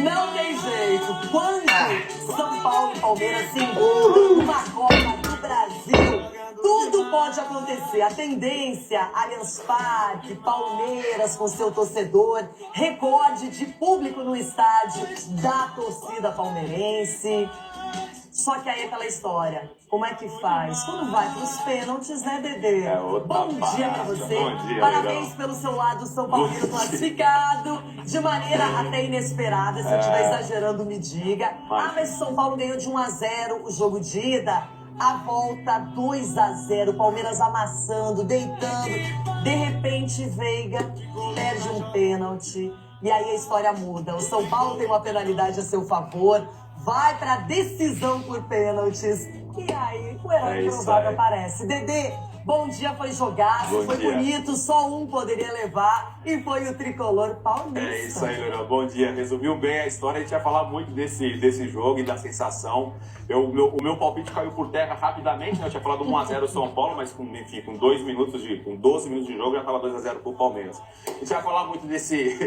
Não tem jeito. Quando São Paulo e Palmeiras se encontram numa Copa do Brasil, tudo pode acontecer. A tendência, Allianz Parque, Palmeiras com seu torcedor, recorde de público no estádio da torcida palmeirense. Só que aí é aquela história, como é que faz? Quando vai para os pênaltis, né, Dedê? Bom dia para você. Bom dia, parabéns pelo seu lado São Paulino classificado de maneira até inesperada. Se eu estiver exagerando, me diga. Mas o São Paulo ganhou de 1-0 o jogo de ida. A volta 2-0, Palmeiras amassando, deitando. De repente, Veiga perde um pênalti. E aí a história muda. O São Paulo tem uma penalidade a seu favor. Vai para decisão por pênaltis. E aí o herói improvável aparece. Dedê, Bom dia foi jogaço, Bom foi dia. bonito, só um poderia levar e foi o tricolor paulista. É isso aí, Leonel. Bom dia. Resumiu bem a história. A gente vai falar muito desse jogo e da sensação. O meu palpite caiu por terra rapidamente, né? Eu tinha falado 1x0 São Paulo, mas com 12 minutos de jogo já estava 2x0 pro Palmeiras. A gente vai falar muito desse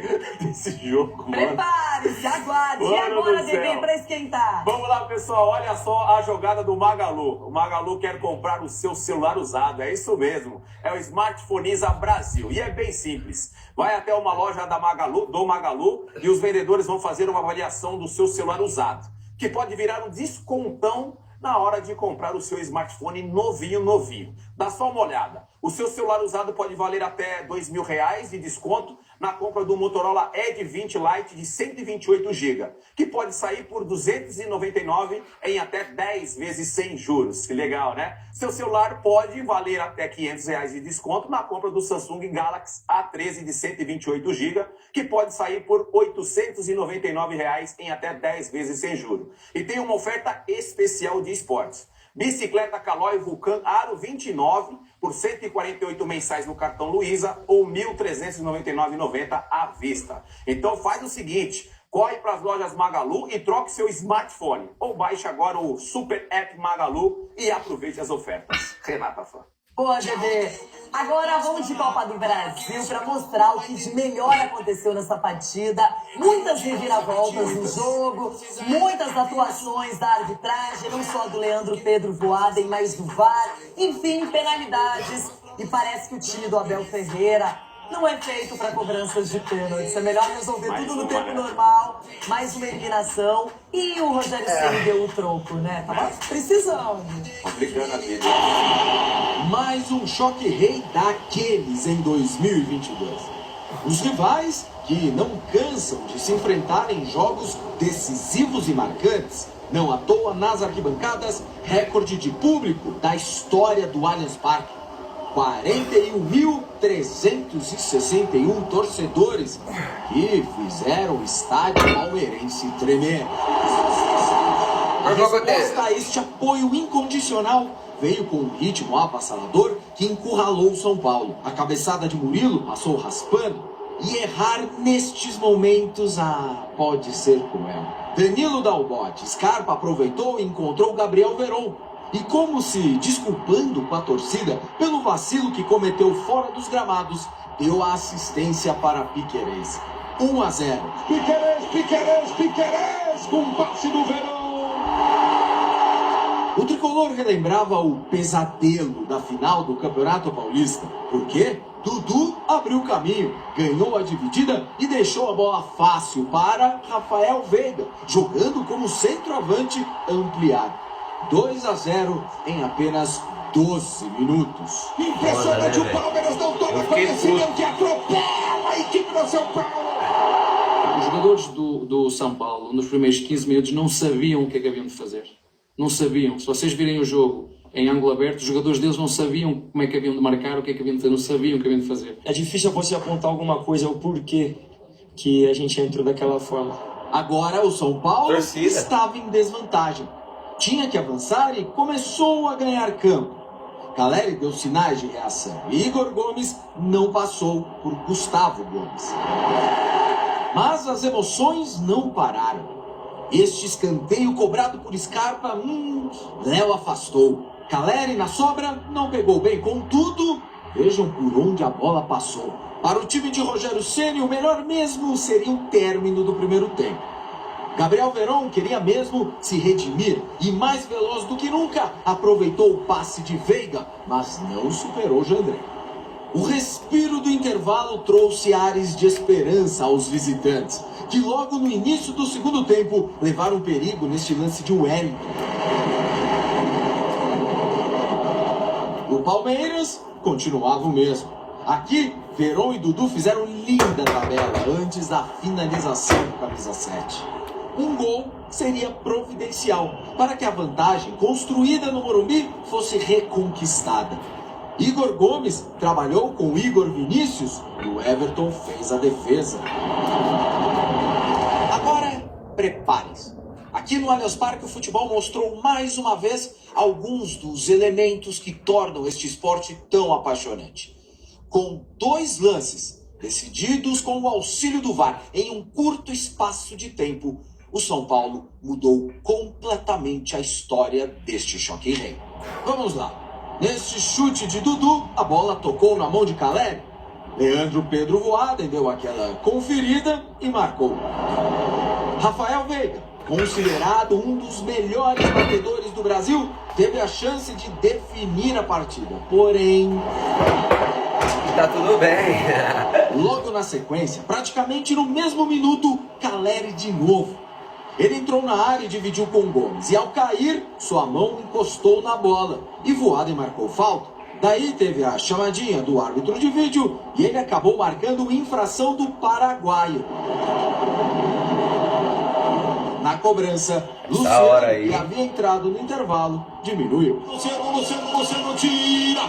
jogo, mano. Prepare-se, aguarde. E Mano agora, do bebê, céu. pra esquentar? Vamos lá, pessoal. Olha só a jogada do Magalu. O Magalu quer comprar o seu celular usado. É isso mesmo. É o Smartphoneiza Brasil. E é bem simples. Vai até uma loja do Magalu e os vendedores vão fazer uma avaliação do seu celular usado, que pode virar um descontão na hora de comprar o seu smartphone novinho. Dá só uma olhada. O seu celular usado pode valer até R$2.000 de desconto na compra do Motorola Edge 20 Lite de 128 GB, que pode sair por R$299 em até 10 vezes sem juros. Que legal, né? Seu celular pode valer até R$500 de desconto na compra do Samsung Galaxy A13 de 128 GB, que pode sair por R$899 em até 10 vezes sem juros. E tem uma oferta especial de esportes. Bicicleta Caloi Vulcan Aro 29 por 148 mensais no cartão Luiza ou R$ 1.399,90 à vista. Então faz o seguinte, corre para as lojas Magalu e troque seu smartphone. Ou baixe agora o Super App Magalu e aproveite as ofertas. Renata Fã. Boa, bebê. Agora vamos de Copa do Brasil para mostrar o que de melhor aconteceu nessa partida. Muitas reviravoltas no jogo, muitas atuações da arbitragem, não só do Leandro Pedro Voaden, mas do VAR. Enfim, penalidades. E parece que o time do Abel Ferreira não é feito para cobranças de pênaltis. É melhor resolver tudo no tempo normal, mais uma eliminação. E o Rogério Ceni deu o troco, né? Tava precisando. Complicando a vida. Mais um choque rei daqueles em 2022. Os rivais que não cansam de se enfrentar em jogos decisivos e marcantes. Não à toa, nas arquibancadas, recorde de público da história do Allianz Parque. 41.361 torcedores que fizeram o estádio palmeirense tremer. A resposta a este apoio incondicional veio com um ritmo avassalador que encurralou o São Paulo. A cabeçada de Murilo passou raspando e errar nestes momentos, pode ser cruel. Danilo dá o bote, Scarpa aproveitou e encontrou Gabriel Veron. E como se desculpando com a torcida pelo vacilo que cometeu fora dos gramados, deu a assistência para Piquerez. 1-0. Piquerez, com passe do Verão. O tricolor relembrava o pesadelo da final do Campeonato Paulista. Por quê? Dudu abriu o caminho, ganhou a dividida e deixou a bola fácil para Rafael Veiga, jogando como centroavante ampliado. 2-0 em apenas 12 minutos. Impressionante, o Palmeiras não toma conhecimento que atropela a equipe do São Paulo. Os jogadores do São Paulo, nos primeiros 15 minutos, não sabiam o que é que haviam de fazer. Não sabiam. Se vocês virem o jogo em ângulo aberto, os jogadores deles não sabiam como é que haviam de marcar, o que é que haviam de fazer, não sabiam o que haviam de fazer. É difícil você apontar alguma coisa, o porquê que a gente entrou daquela forma. Agora o São Paulo estava em desvantagem. Tinha que avançar e começou a ganhar campo. Caleri deu sinais de reação. Igor Gomes não passou por Gustavo Gomes. Mas as emoções não pararam. Este escanteio cobrado por Scarpa, Léo afastou. Caleri na sobra não pegou bem, contudo, vejam por onde a bola passou. Para o time de Rogério Ceni, o melhor mesmo seria o término do primeiro tempo. Gabriel Veron queria mesmo se redimir e, mais veloz do que nunca, aproveitou o passe de Veiga, mas não superou Jandré. O respiro do intervalo trouxe ares de esperança aos visitantes, que logo no início do segundo tempo levaram perigo neste lance de Wellington. O Palmeiras continuava o mesmo. Aqui, Veron e Dudu fizeram linda tabela antes da finalização do camisa 7. Um gol seria providencial para que a vantagem construída no Morumbi fosse reconquistada. Igor Gomes trabalhou com Igor Vinícius e o Everton fez a defesa. Agora, prepare-se. Aqui no Allianz Parque, o futebol mostrou mais uma vez alguns dos elementos que tornam este esporte tão apaixonante. Com 2 lances decididos com o auxílio do VAR em um curto espaço de tempo, o São Paulo mudou completamente a história deste choque rei. Vamos lá. Neste chute de Dudu, a bola tocou na mão de Caleri. Leandro Pedro Voaden deu aquela conferida e marcou. Rafael Veiga, considerado um dos melhores batedores do Brasil, teve a chance de definir a partida. Porém... tá tudo bem. Logo na sequência, praticamente no mesmo minuto, Caleri de novo. Ele entrou na área e dividiu com o Gomes. E ao cair, sua mão encostou na bola. E Voaden marcou falta. Daí teve a chamadinha do árbitro de vídeo e ele acabou marcando infração do paraguaio. Na cobrança, Luciano, que havia entrado no intervalo, diminuiu. Luciano tira!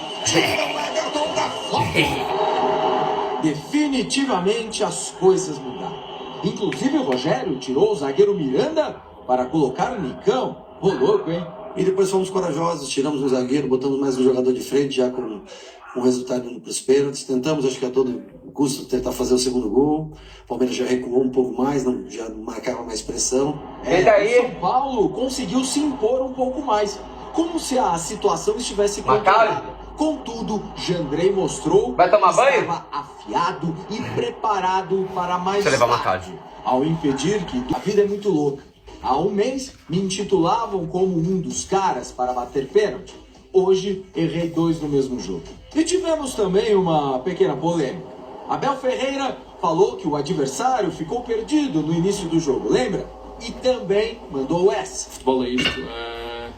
Definitivamente as coisas mudaram. Inclusive o Rogério tirou o zagueiro Miranda para colocar o Nicão. Ô louco, hein? E depois fomos corajosos, tiramos um zagueiro, botamos mais um jogador de frente, já com o resultado indo para os pênaltis. Tentamos, acho que a todo custo, tentar fazer o segundo gol. O Palmeiras já recuou um pouco mais, já não marcava mais pressão. O São Paulo conseguiu se impor um pouco mais, como se a situação estivesse controlada. Contudo, Jandrei mostrou que estava afiado e preparado para mais tarde, ao impedir que a vida é muito louca. Há um mês, me intitulavam como um dos caras para bater pênalti. Hoje, errei 2 no mesmo jogo. E tivemos também uma pequena polêmica. Abel Ferreira falou que o adversário ficou perdido no início do jogo, lembra? E também mandou essa. Futebol é isto.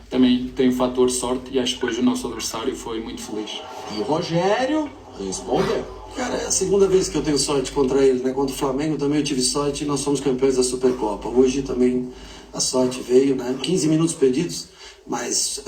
Também tem o fator sorte e acho que hoje o nosso adversário foi muito feliz. E Rogério respondeu. Cara, é a segunda vez que eu tenho sorte contra eles, né? Contra o Flamengo também eu tive sorte e nós somos campeões da Supercopa. Hoje também a sorte veio, né? 15 minutos perdidos, mas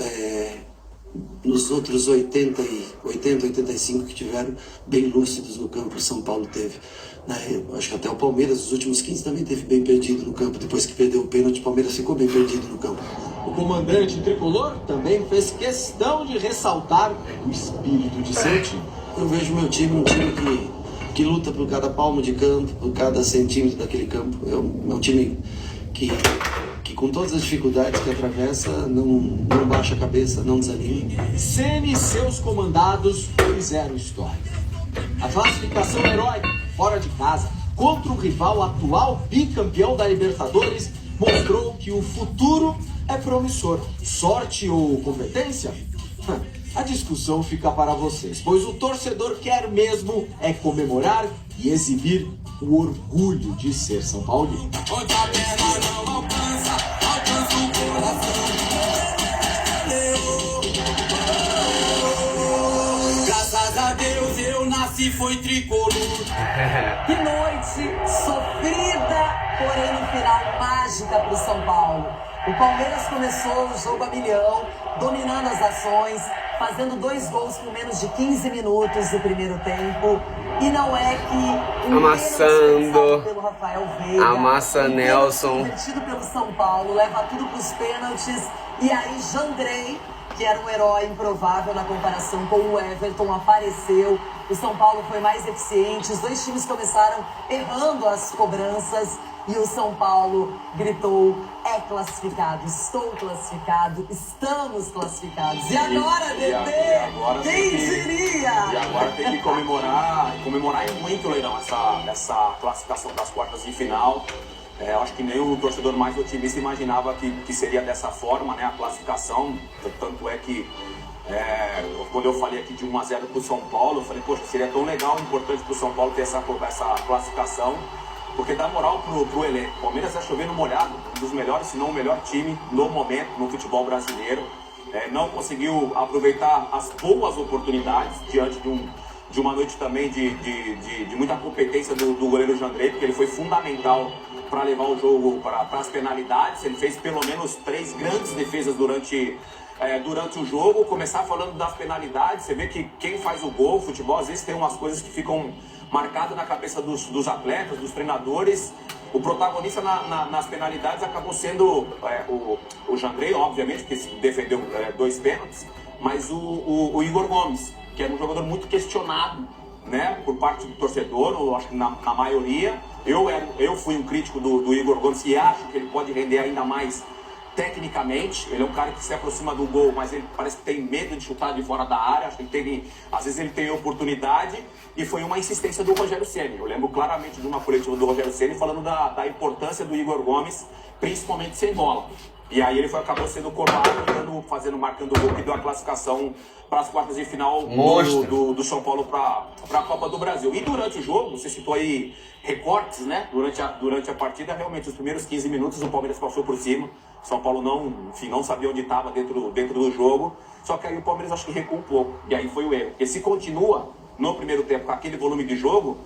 nos outros 85 que tiveram, bem lúcidos no campo, o São Paulo teve. Né? Acho que até o Palmeiras, os últimos 15 também teve bem perdido no campo. Depois que perdeu o pênalti, o Palmeiras ficou bem perdido no campo. O comandante tricolor também fez questão de ressaltar o espírito de seu time. Eu vejo meu time um time que luta por cada palmo de campo, por cada centímetro daquele campo. É um time que com todas as dificuldades que atravessa, não baixa a cabeça, não desanima. Ceni e seus comandados fizeram história. A classificação heróica, fora de casa, contra o rival atual bicampeão da Libertadores, mostrou que o futuro é promissor. Sorte ou competência? A discussão fica para vocês, pois o torcedor quer mesmo é comemorar e exibir o orgulho de ser São Paulino. Graças a Deus eu nasci, foi tricolor. Que noite sofrida, porém no final mágica para o São Paulo. O Palmeiras começou o jogo a milhão, dominando as ações, fazendo 2 gols com menos de 15 minutos do primeiro tempo. E não é que amassando pelo Rafael Veiga, amassa Nelson, divertido pelo São Paulo, leva tudo para os pênaltis. E aí Jandrei, que era um herói improvável na comparação com o Everton, apareceu. O São Paulo foi mais eficiente, os 2 times começaram errando as cobranças. E o São Paulo gritou, é classificado, estou classificado, estamos classificados. E agora, Dedê? Quem diria? E agora tem que comemorar e muito, Leirão, essa classificação das quartas de final. Eu acho que nem o torcedor mais otimista imaginava que seria dessa forma, né, a classificação. Tanto é que quando eu falei aqui de 1-0 para o São Paulo, eu falei, poxa, seria tão legal, importante para o São Paulo ter essa classificação. Porque dá moral pro elenco. O Palmeiras está chovendo molhado, um dos melhores, se não o melhor time no momento no futebol brasileiro. Não conseguiu aproveitar as boas oportunidades diante de uma noite também de muita competência do goleiro Jandrei, porque ele foi fundamental para levar o jogo para as penalidades. Ele fez pelo menos 3 grandes defesas durante o jogo. Começar falando das penalidades, você vê que quem faz o gol, o futebol, às vezes tem umas coisas que ficam marcado na cabeça dos atletas, dos treinadores, O protagonista nas penalidades acabou sendo o Jandrei, obviamente, que defendeu 2 pênaltis, mas o Igor Gomes, que era um jogador muito questionado, né, por parte do torcedor, ou acho que na maioria. Eu fui um crítico do Igor Gomes e acho que ele pode render ainda mais tecnicamente. Ele é um cara que se aproxima do gol, mas ele parece que tem medo de chutar de fora da área. Acho que às vezes ele tem oportunidade, e foi uma insistência do Rogério Ceni. Eu lembro claramente de uma coletiva do Rogério Ceni falando da importância do Igor Gomes, principalmente sem bola. E aí ele acabou sendo coroado, marcando o gol que deu a classificação para as quartas de final do São Paulo para a Copa do Brasil. E durante o jogo, você citou aí recortes, né? Durante a partida, realmente, os primeiros 15 minutos o Palmeiras passou por cima. O São Paulo não sabia onde estava dentro do jogo. Só que aí o Palmeiras acho que recuou um pouco. E aí foi o erro. Porque se continua no primeiro tempo com aquele volume de jogo,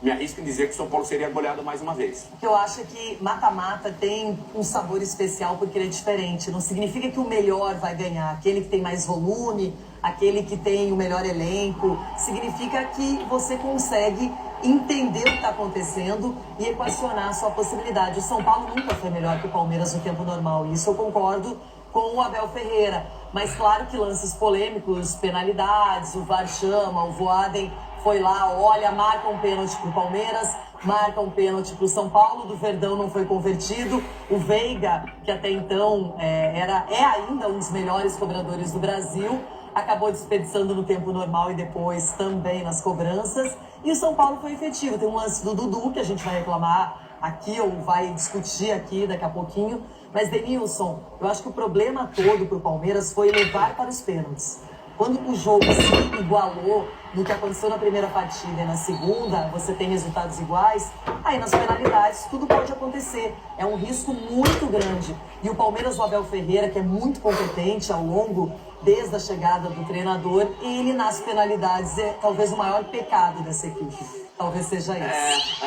me arrisco em dizer que o São Paulo seria goleado mais uma vez. Eu acho que mata-mata tem um sabor especial porque ele é diferente. Não significa que o melhor vai ganhar. Aquele que tem mais volume, aquele que tem o melhor elenco. Significa que você consegue entender o que está acontecendo e equacionar a sua possibilidade. O São Paulo nunca foi melhor que o Palmeiras no tempo normal. Isso eu concordo com o Abel Ferreira. Mas claro que lances polêmicos, penalidades, o VAR chama, o Voaden foi lá, olha, marca um pênalti pro Palmeiras, marca um pênalti pro São Paulo, do Verdão não foi convertido. O Veiga, que até então é ainda um dos melhores cobradores do Brasil, acabou desperdiçando no tempo normal e depois também nas cobranças. E o São Paulo foi efetivo. Tem um lance do Dudu, que a gente vai reclamar aqui, ou vai discutir aqui daqui a pouquinho. Mas, Denilson, eu acho que o problema todo pro Palmeiras foi levar para os pênaltis. Quando o jogo se igualou no que aconteceu na primeira partida e na segunda, você tem resultados iguais, aí nas penalidades tudo pode acontecer. É um risco muito grande. E o Palmeiras do Abel Ferreira, que é muito competente ao longo, desde a chegada do treinador, ele nas penalidades é talvez o maior pecado dessa equipe. Talvez seja isso.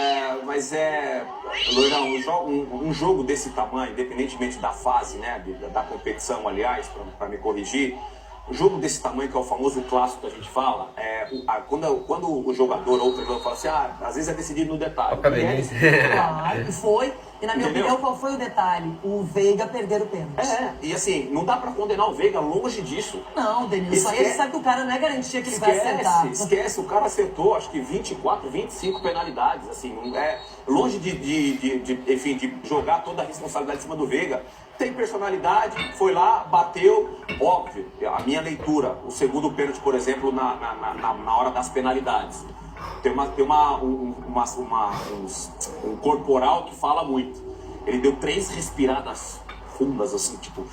Mas Loirão, um jogo desse tamanho, independentemente da fase, né, da competição, aliás, para me corrigir, o jogo desse tamanho, que é o famoso clássico que a gente fala, quando o jogador ou o treinador fala assim, às vezes é decidido no detalhe. Claro, foi. E na minha opinião, qual foi o detalhe? O Veiga perder o pênalti. E assim, não dá pra condenar o Veiga, longe disso. Não, Denilson, aí ele sabe que o cara não é garantia que ele vai acertar. Esquece, o cara acertou, acho que 24, 25 penalidades, assim, longe de jogar toda a responsabilidade em cima do Veiga. Tem personalidade, foi lá, bateu, óbvio, a minha leitura, o segundo pênalti, por exemplo, na hora das penalidades. Tem um corporal que fala muito. Ele deu 3 respiradas fundas, assim, tipo.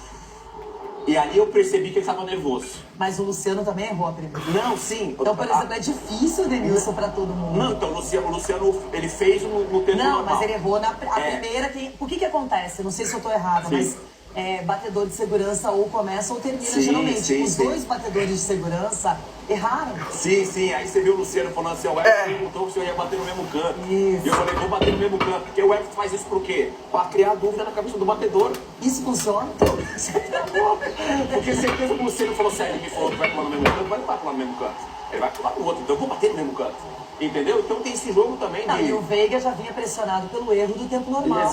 E aí eu percebi que ele estava nervoso. Mas o Luciano também errou a primeira. Não, sim. Então, por exemplo, é difícil, Denilson, para todo mundo. Não, então o Luciano ele fez no tempo normal. Não, mas ele errou a primeira. O que acontece? Não sei se eu estou errada, mas batedor de segurança ou começa ou termina, geralmente. Os dois batedores de segurança erraram. Sim. Aí você viu o Luciano falando assim, o Everton perguntou se eu ia bater no mesmo canto. E eu falei, vou bater no mesmo canto. Porque o Everton faz isso por quê? Pra criar dúvida na cabeça do batedor. Isso funciona? Porque certeza que o Luciano falou sério, ele me falou que vai pular no mesmo canto, mas não vai pular no mesmo canto. Ele vai pular no outro, então eu vou bater no mesmo canto. Entendeu? Então tem esse jogo também. E o Veiga já vinha pressionado pelo erro do tempo normal.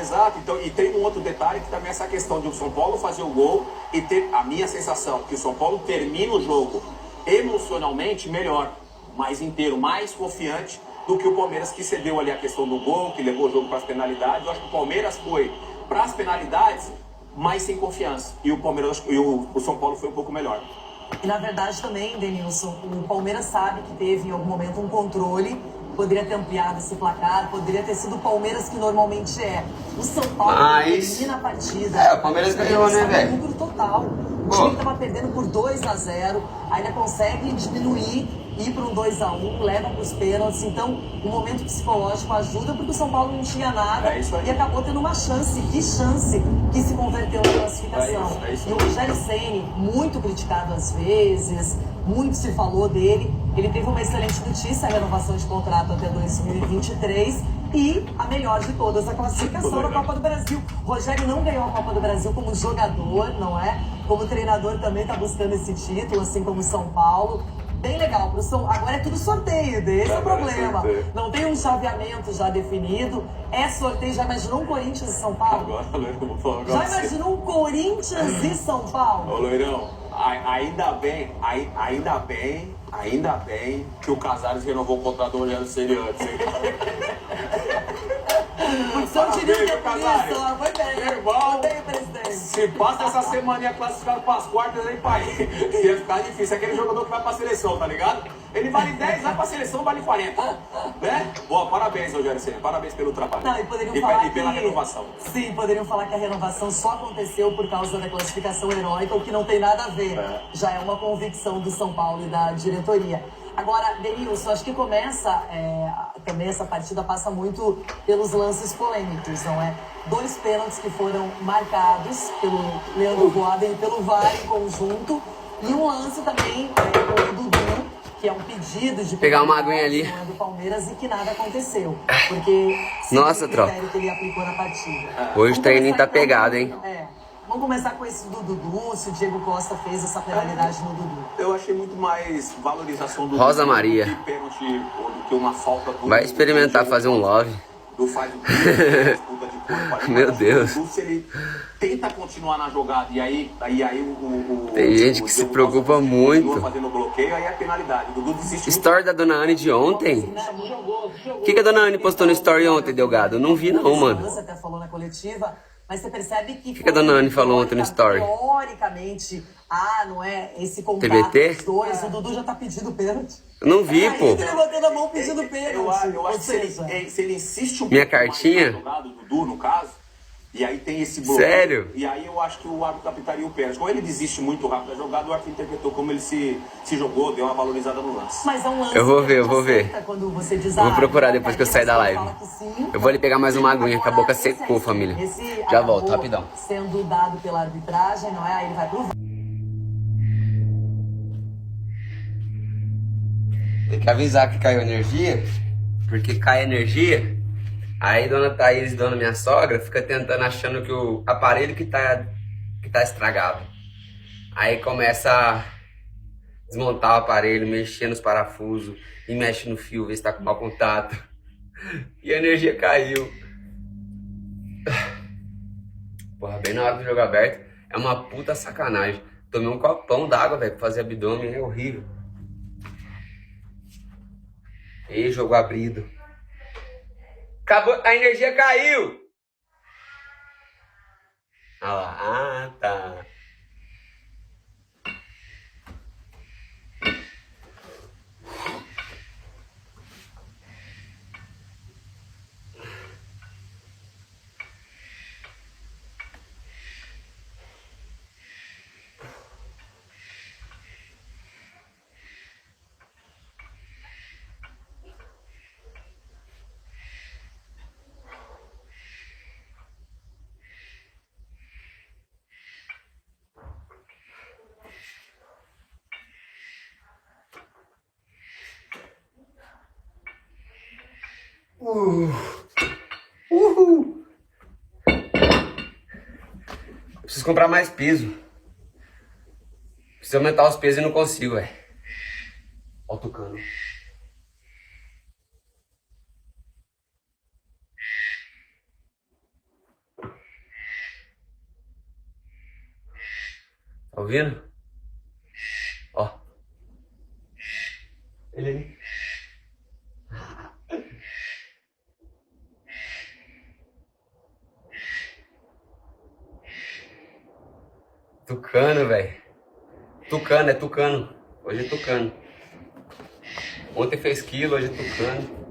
Exato. Então, e tem um outro detalhe que também é essa questão de o São Paulo fazer o gol e ter a minha sensação que o São Paulo termina o jogo emocionalmente melhor, mais inteiro, mais confiante do que o Palmeiras, que cedeu ali a questão do gol, que levou o jogo para as penalidades. Eu acho que o Palmeiras foi para as penalidades, mas sem confiança. E o Palmeiras e o São Paulo foi um pouco melhor. E na verdade também, Denilson, o Palmeiras sabe que teve em algum momento um controle, poderia ter ampliado esse placar, poderia ter sido o Palmeiras que normalmente é. O São Paulo termina a partida. O Palmeiras ganhou, né, velho? Lucro total. O time estava perdendo por 2-0, ainda consegue diminuir, ir para um 2-1, leva para os pênaltis. Então, o momento psicológico ajuda, porque o São Paulo não tinha nada e acabou tendo uma chance. Que chance que se converteu na classificação. E o Rogério Ceni, muito criticado às vezes, muito se falou dele. Ele teve uma excelente notícia, a renovação de contrato até 2023. E a melhor de todas, a classificação da Copa do Brasil. O Rogério não ganhou a Copa do Brasil como jogador, não é? Como treinador também está buscando esse título, assim como o São Paulo. bem legal. Agora é tudo sorteio, esse é o problema. Não tem um chaveamento já definido. É sorteio. Já imaginou um Corinthians e São Paulo? Agora, Loirão, vou falar um Já negócio. imaginou um Corinthians e São Paulo? Ô, Loirão, ainda bem que o Casares renovou o contrato do Rogério Ceni antes, hein? Porque se eu diria que é por Casares. isso, ó, foi bem. Irmão, Foi bem, presidente. se passa essa semana classificado para as quartas, aí, pai, ia ficar difícil. É aquele jogador que vai pra seleção, tá ligado? Ele vale 10, vai pra seleção, vale 40. Né? Boa, parabéns, Rogério Ceni. Parabéns pelo trabalho. Não, e poderiam falar pela que... renovação. Sim, poderiam falar que a renovação só aconteceu por causa da classificação heróica, o que não tem nada a ver. Já é uma convicção do São Paulo e da diretoria. Agora, Denilson, acho que começa, também essa partida passa muito pelos lances polêmicos, não é? 2 pênaltis que foram marcados pelo Leandro Boaden e pelo VAR em conjunto, e um lance também com o Dudu, que é um pedido de pegar uma aguinha ali do Palmeiras e que nada aconteceu, porque nossa, tropa, que ele aplicou na partida. Hoje o treininho tá pegado, hein? Vamos começar com esse do Dudu, se o Diego Costa fez essa penalidade no Dudu. Eu achei muito mais valorização do Rosa Maria. do que pênalti ou do que uma falta do... Vai experimentar fazer um love. Do faz o disputa de corpo ali. Meu Deus. O Dudu, se ele tenta continuar na jogada e aí tem gente que se preocupa muito. Fazendo bloqueio, aí é penalidade. O Dudu desiste. Story da Dona Anne de ontem? O que a Dona Anne postou no story ontem, Delgado? Eu não vi não, mano. Você até falou na coletiva, mas você percebe que... O que a Dona Anne falou ontem no story? Teoricamente, não é esse contrato TBT? dos dois, o Dudu já tá pedindo pênalti. Eu não vi, pô. Ele levantando a mão pedindo pênalti. Eu acho que se ele insiste um Minha pouco cartinha? mais na jogada, o Dudu, no caso, e aí tem esse bloqueio. Sério? E aí eu acho que o árbitro apitaria o pênalti. Como ele desiste muito rápido da jogada, o árbitro interpretou como ele se jogou, deu uma valorizada no lance. Mas é um lance eu vou ver. Quando você diz, Eu vou procurar depois que eu sair da live. Eu vou ali pegar mais uma aguinha, que a boca secou, família. Já volto, rapidão. Sendo dado pela arbitragem, não é? Aí ele vai pro... Tem que avisar que caiu energia, porque cai energia, aí dona Thaís, dona minha sogra, fica tentando, achando que o aparelho que tá estragado. Aí começa a desmontar o aparelho, mexer nos parafusos, e mexe no fio, ver se tá com mau contato. E a energia caiu. Porra, bem na hora do jogo aberto, é uma puta sacanagem. Tomei um copão d'água, velho, pra fazer abdômen, é horrível. E jogo abrido. Acabou, a energia caiu. Ah lá, tá. Uhul. Preciso comprar mais piso. Preciso aumentar os pesos e não consigo, velho. Ó o tucano. Tá ouvindo? Ó. Ele ali. Tucano, velho. Tucano, é tucano. Hoje é tucano. Ontem fez quilo, hoje é tucano.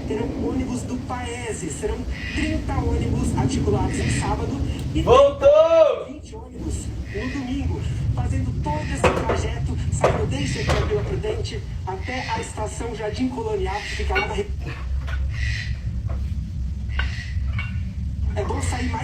Terão ônibus do Paese, serão 30 ônibus articulados em sábado e voltou! 20 ônibus no domingo, fazendo todo esse trajeto, saindo desde aqui a Vila Prudente até a estação Jardim Colonial, que fica lá na... É bom sair mais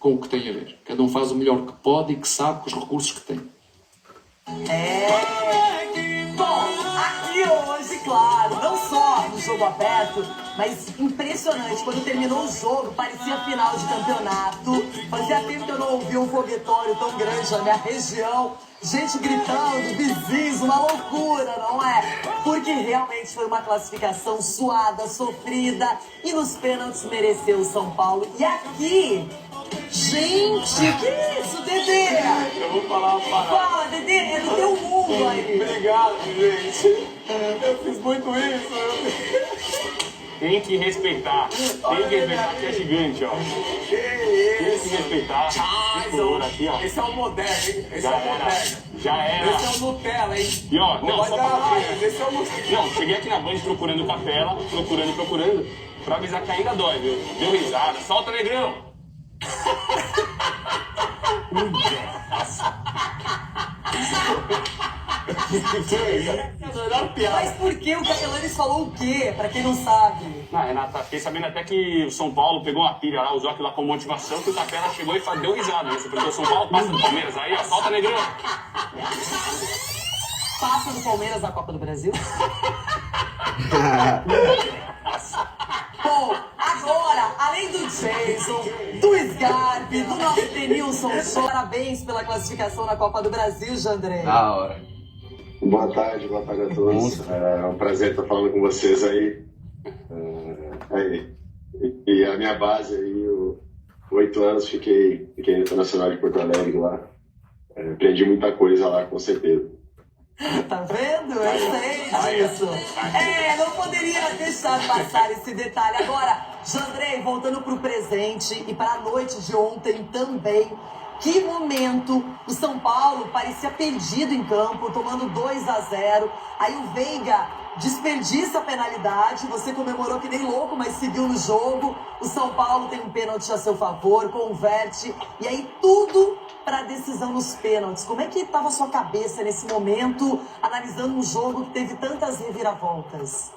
com o que tem a ver. Cada um faz o melhor que pode e que sabe com os recursos que tem. Bom, aqui hoje, claro, não só no jogo aberto, mas impressionante, quando terminou o jogo, parecia final de campeonato. Fazia tempo que eu não ouvia um foguetório tão grande na minha região. Gente gritando, vizinhos, uma loucura, não é? Porque realmente foi uma classificação suada, sofrida, e nos pênaltis mereceu o São Paulo. E aqui, gente, que isso, Dedê? Eu vou falar uma parada. Fala, Dedê, é do teu mundo aí. Obrigado, gente. Eu fiz muito isso. Tem que respeitar. Tem que respeitar que é gigante, ó. Tem que respeitar. Esse ouro aqui, ó. Esse é o moderno, hein? Esse é o moderno. Já era. Esse é o Nutella, hein? E ó, não, só pra você. Esse é o Nutella. Não, cheguei aqui na Band procurando capela, procurando, pra avisar que ainda dói, viu? Deu risada. Solta, negrão! Mas por que o Capelanes falou o quê? Pra quem não sabe. Ah, Renata, fiquei sabendo até que o São Paulo pegou uma pilha lá, usou aquilo lá como motivação, que o Capela chegou e deu risada, né? Você perguntou, o São Paulo passa do Palmeiras aí, ó, solta, negrão! Passa do Palmeiras na Copa do Brasil? Bom, agora, além do Jason, do Scarpe, do nosso Denilson Show, parabéns pela classificação na Copa do Brasil, Jandrei. Da hora. Boa tarde a todos. É um prazer estar falando com vocês aí. E a minha base aí, 8 anos, fiquei no Internacional de Porto Alegre lá. Aprendi muita coisa lá, com certeza. Tá vendo? Eu sei disso. Não poderia deixar passar esse detalhe. Agora, Jandrei, voltando pro presente e para a noite de ontem também. Que momento! O São Paulo parecia perdido em campo, tomando 2-0. Aí o Veiga desperdiça a penalidade. Você comemorou que nem louco, mas seguiu no jogo. O São Paulo tem um pênalti a seu favor, converte. E aí tudo para decisão nos pênaltis. Como é que estava a sua cabeça nesse momento, analisando um jogo que teve tantas reviravoltas?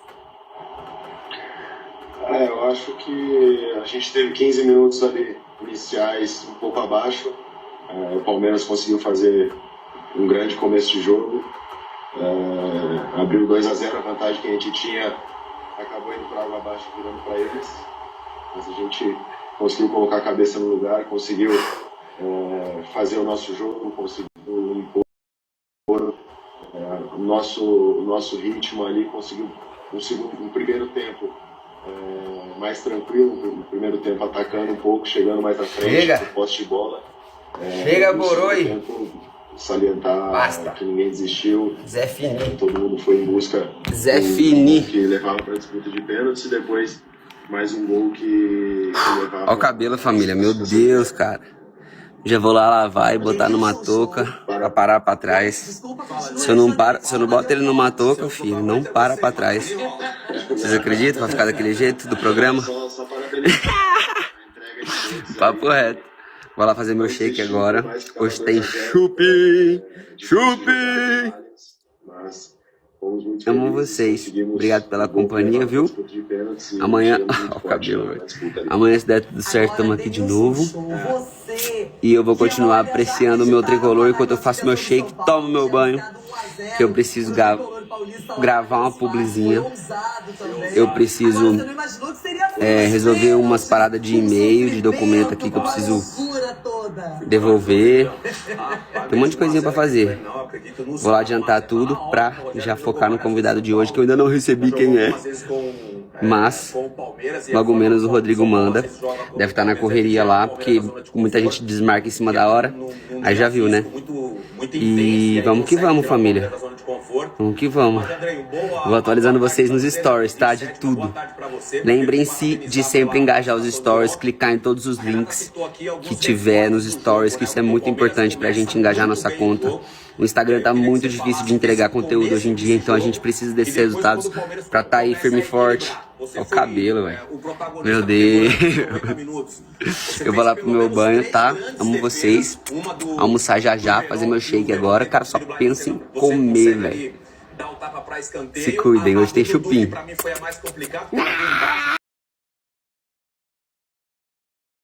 Eu acho que a gente teve 15 minutos ali iniciais um pouco abaixo. O Palmeiras conseguiu fazer um grande começo de jogo. Abriu 2-0, a vantagem que a gente tinha acabou indo para água abaixo, virando para eles. Mas a gente conseguiu colocar a cabeça no lugar, conseguiu fazer o nosso jogo, conseguiu impor o nosso ritmo ali, conseguiu um primeiro tempo mais tranquilo, no primeiro tempo atacando um pouco, chegando mais à frente, com posse de bola. Chega, Boroi! Salientar que ninguém desistiu. Zé Fini. Todo mundo foi em busca Zé Fini. Que levava para a disputa de pênaltis e depois mais um gol que levava. Olha o cabelo, família. Meu Deus, cara. Já vou lá lavar e botar numa touca pra parar pra trás. Se eu não boto ele numa touca, filho, não para pra trás. Vocês acreditam? Vai ficar daquele jeito do programa? Papo reto. Vou lá fazer meu shake agora. Hoje tem chupi! Chupi! Amo vocês. Obrigado pela companhia, viu? Amanhã... Ó, o cabelo, velho. Amanhã, se der tudo certo, estamos aqui de novo. E eu vou continuar apreciando o meu tricolor enquanto eu faço meu shake, tomo meu banho. Que eu preciso gravar uma publizinha. Eu preciso resolver umas paradas de e-mail, de documento aqui que eu preciso devolver. Tem um monte de coisinha pra fazer. Vou lá adiantar tudo pra já focar no convidado de hoje, que eu ainda não recebi quem é. Mas, logo menos o Rodrigo manda. Deve estar na correria lá, porque muita gente desmarca em cima da hora. Aí já viu, né? E vamos que vamos, família. Vamos que vamos. Vou atualizando vocês nos stories, tá? De tudo. Lembrem-se de sempre engajar os stories, clicar em todos os links que tiver nos stories, que isso é muito importante pra gente engajar nossa conta. O Instagram tá muito difícil de entregar conteúdo hoje em dia, então a gente precisa desses resultados pra tá aí firme e forte. Olha o cabelo, velho. Meu Deus. Eu vou lá pro meu banho, tá? Amo vocês. Almoçar já, fazer meu shake agora. Cara, só pensa em comer, velho. Se cuidem, hoje tem chupim.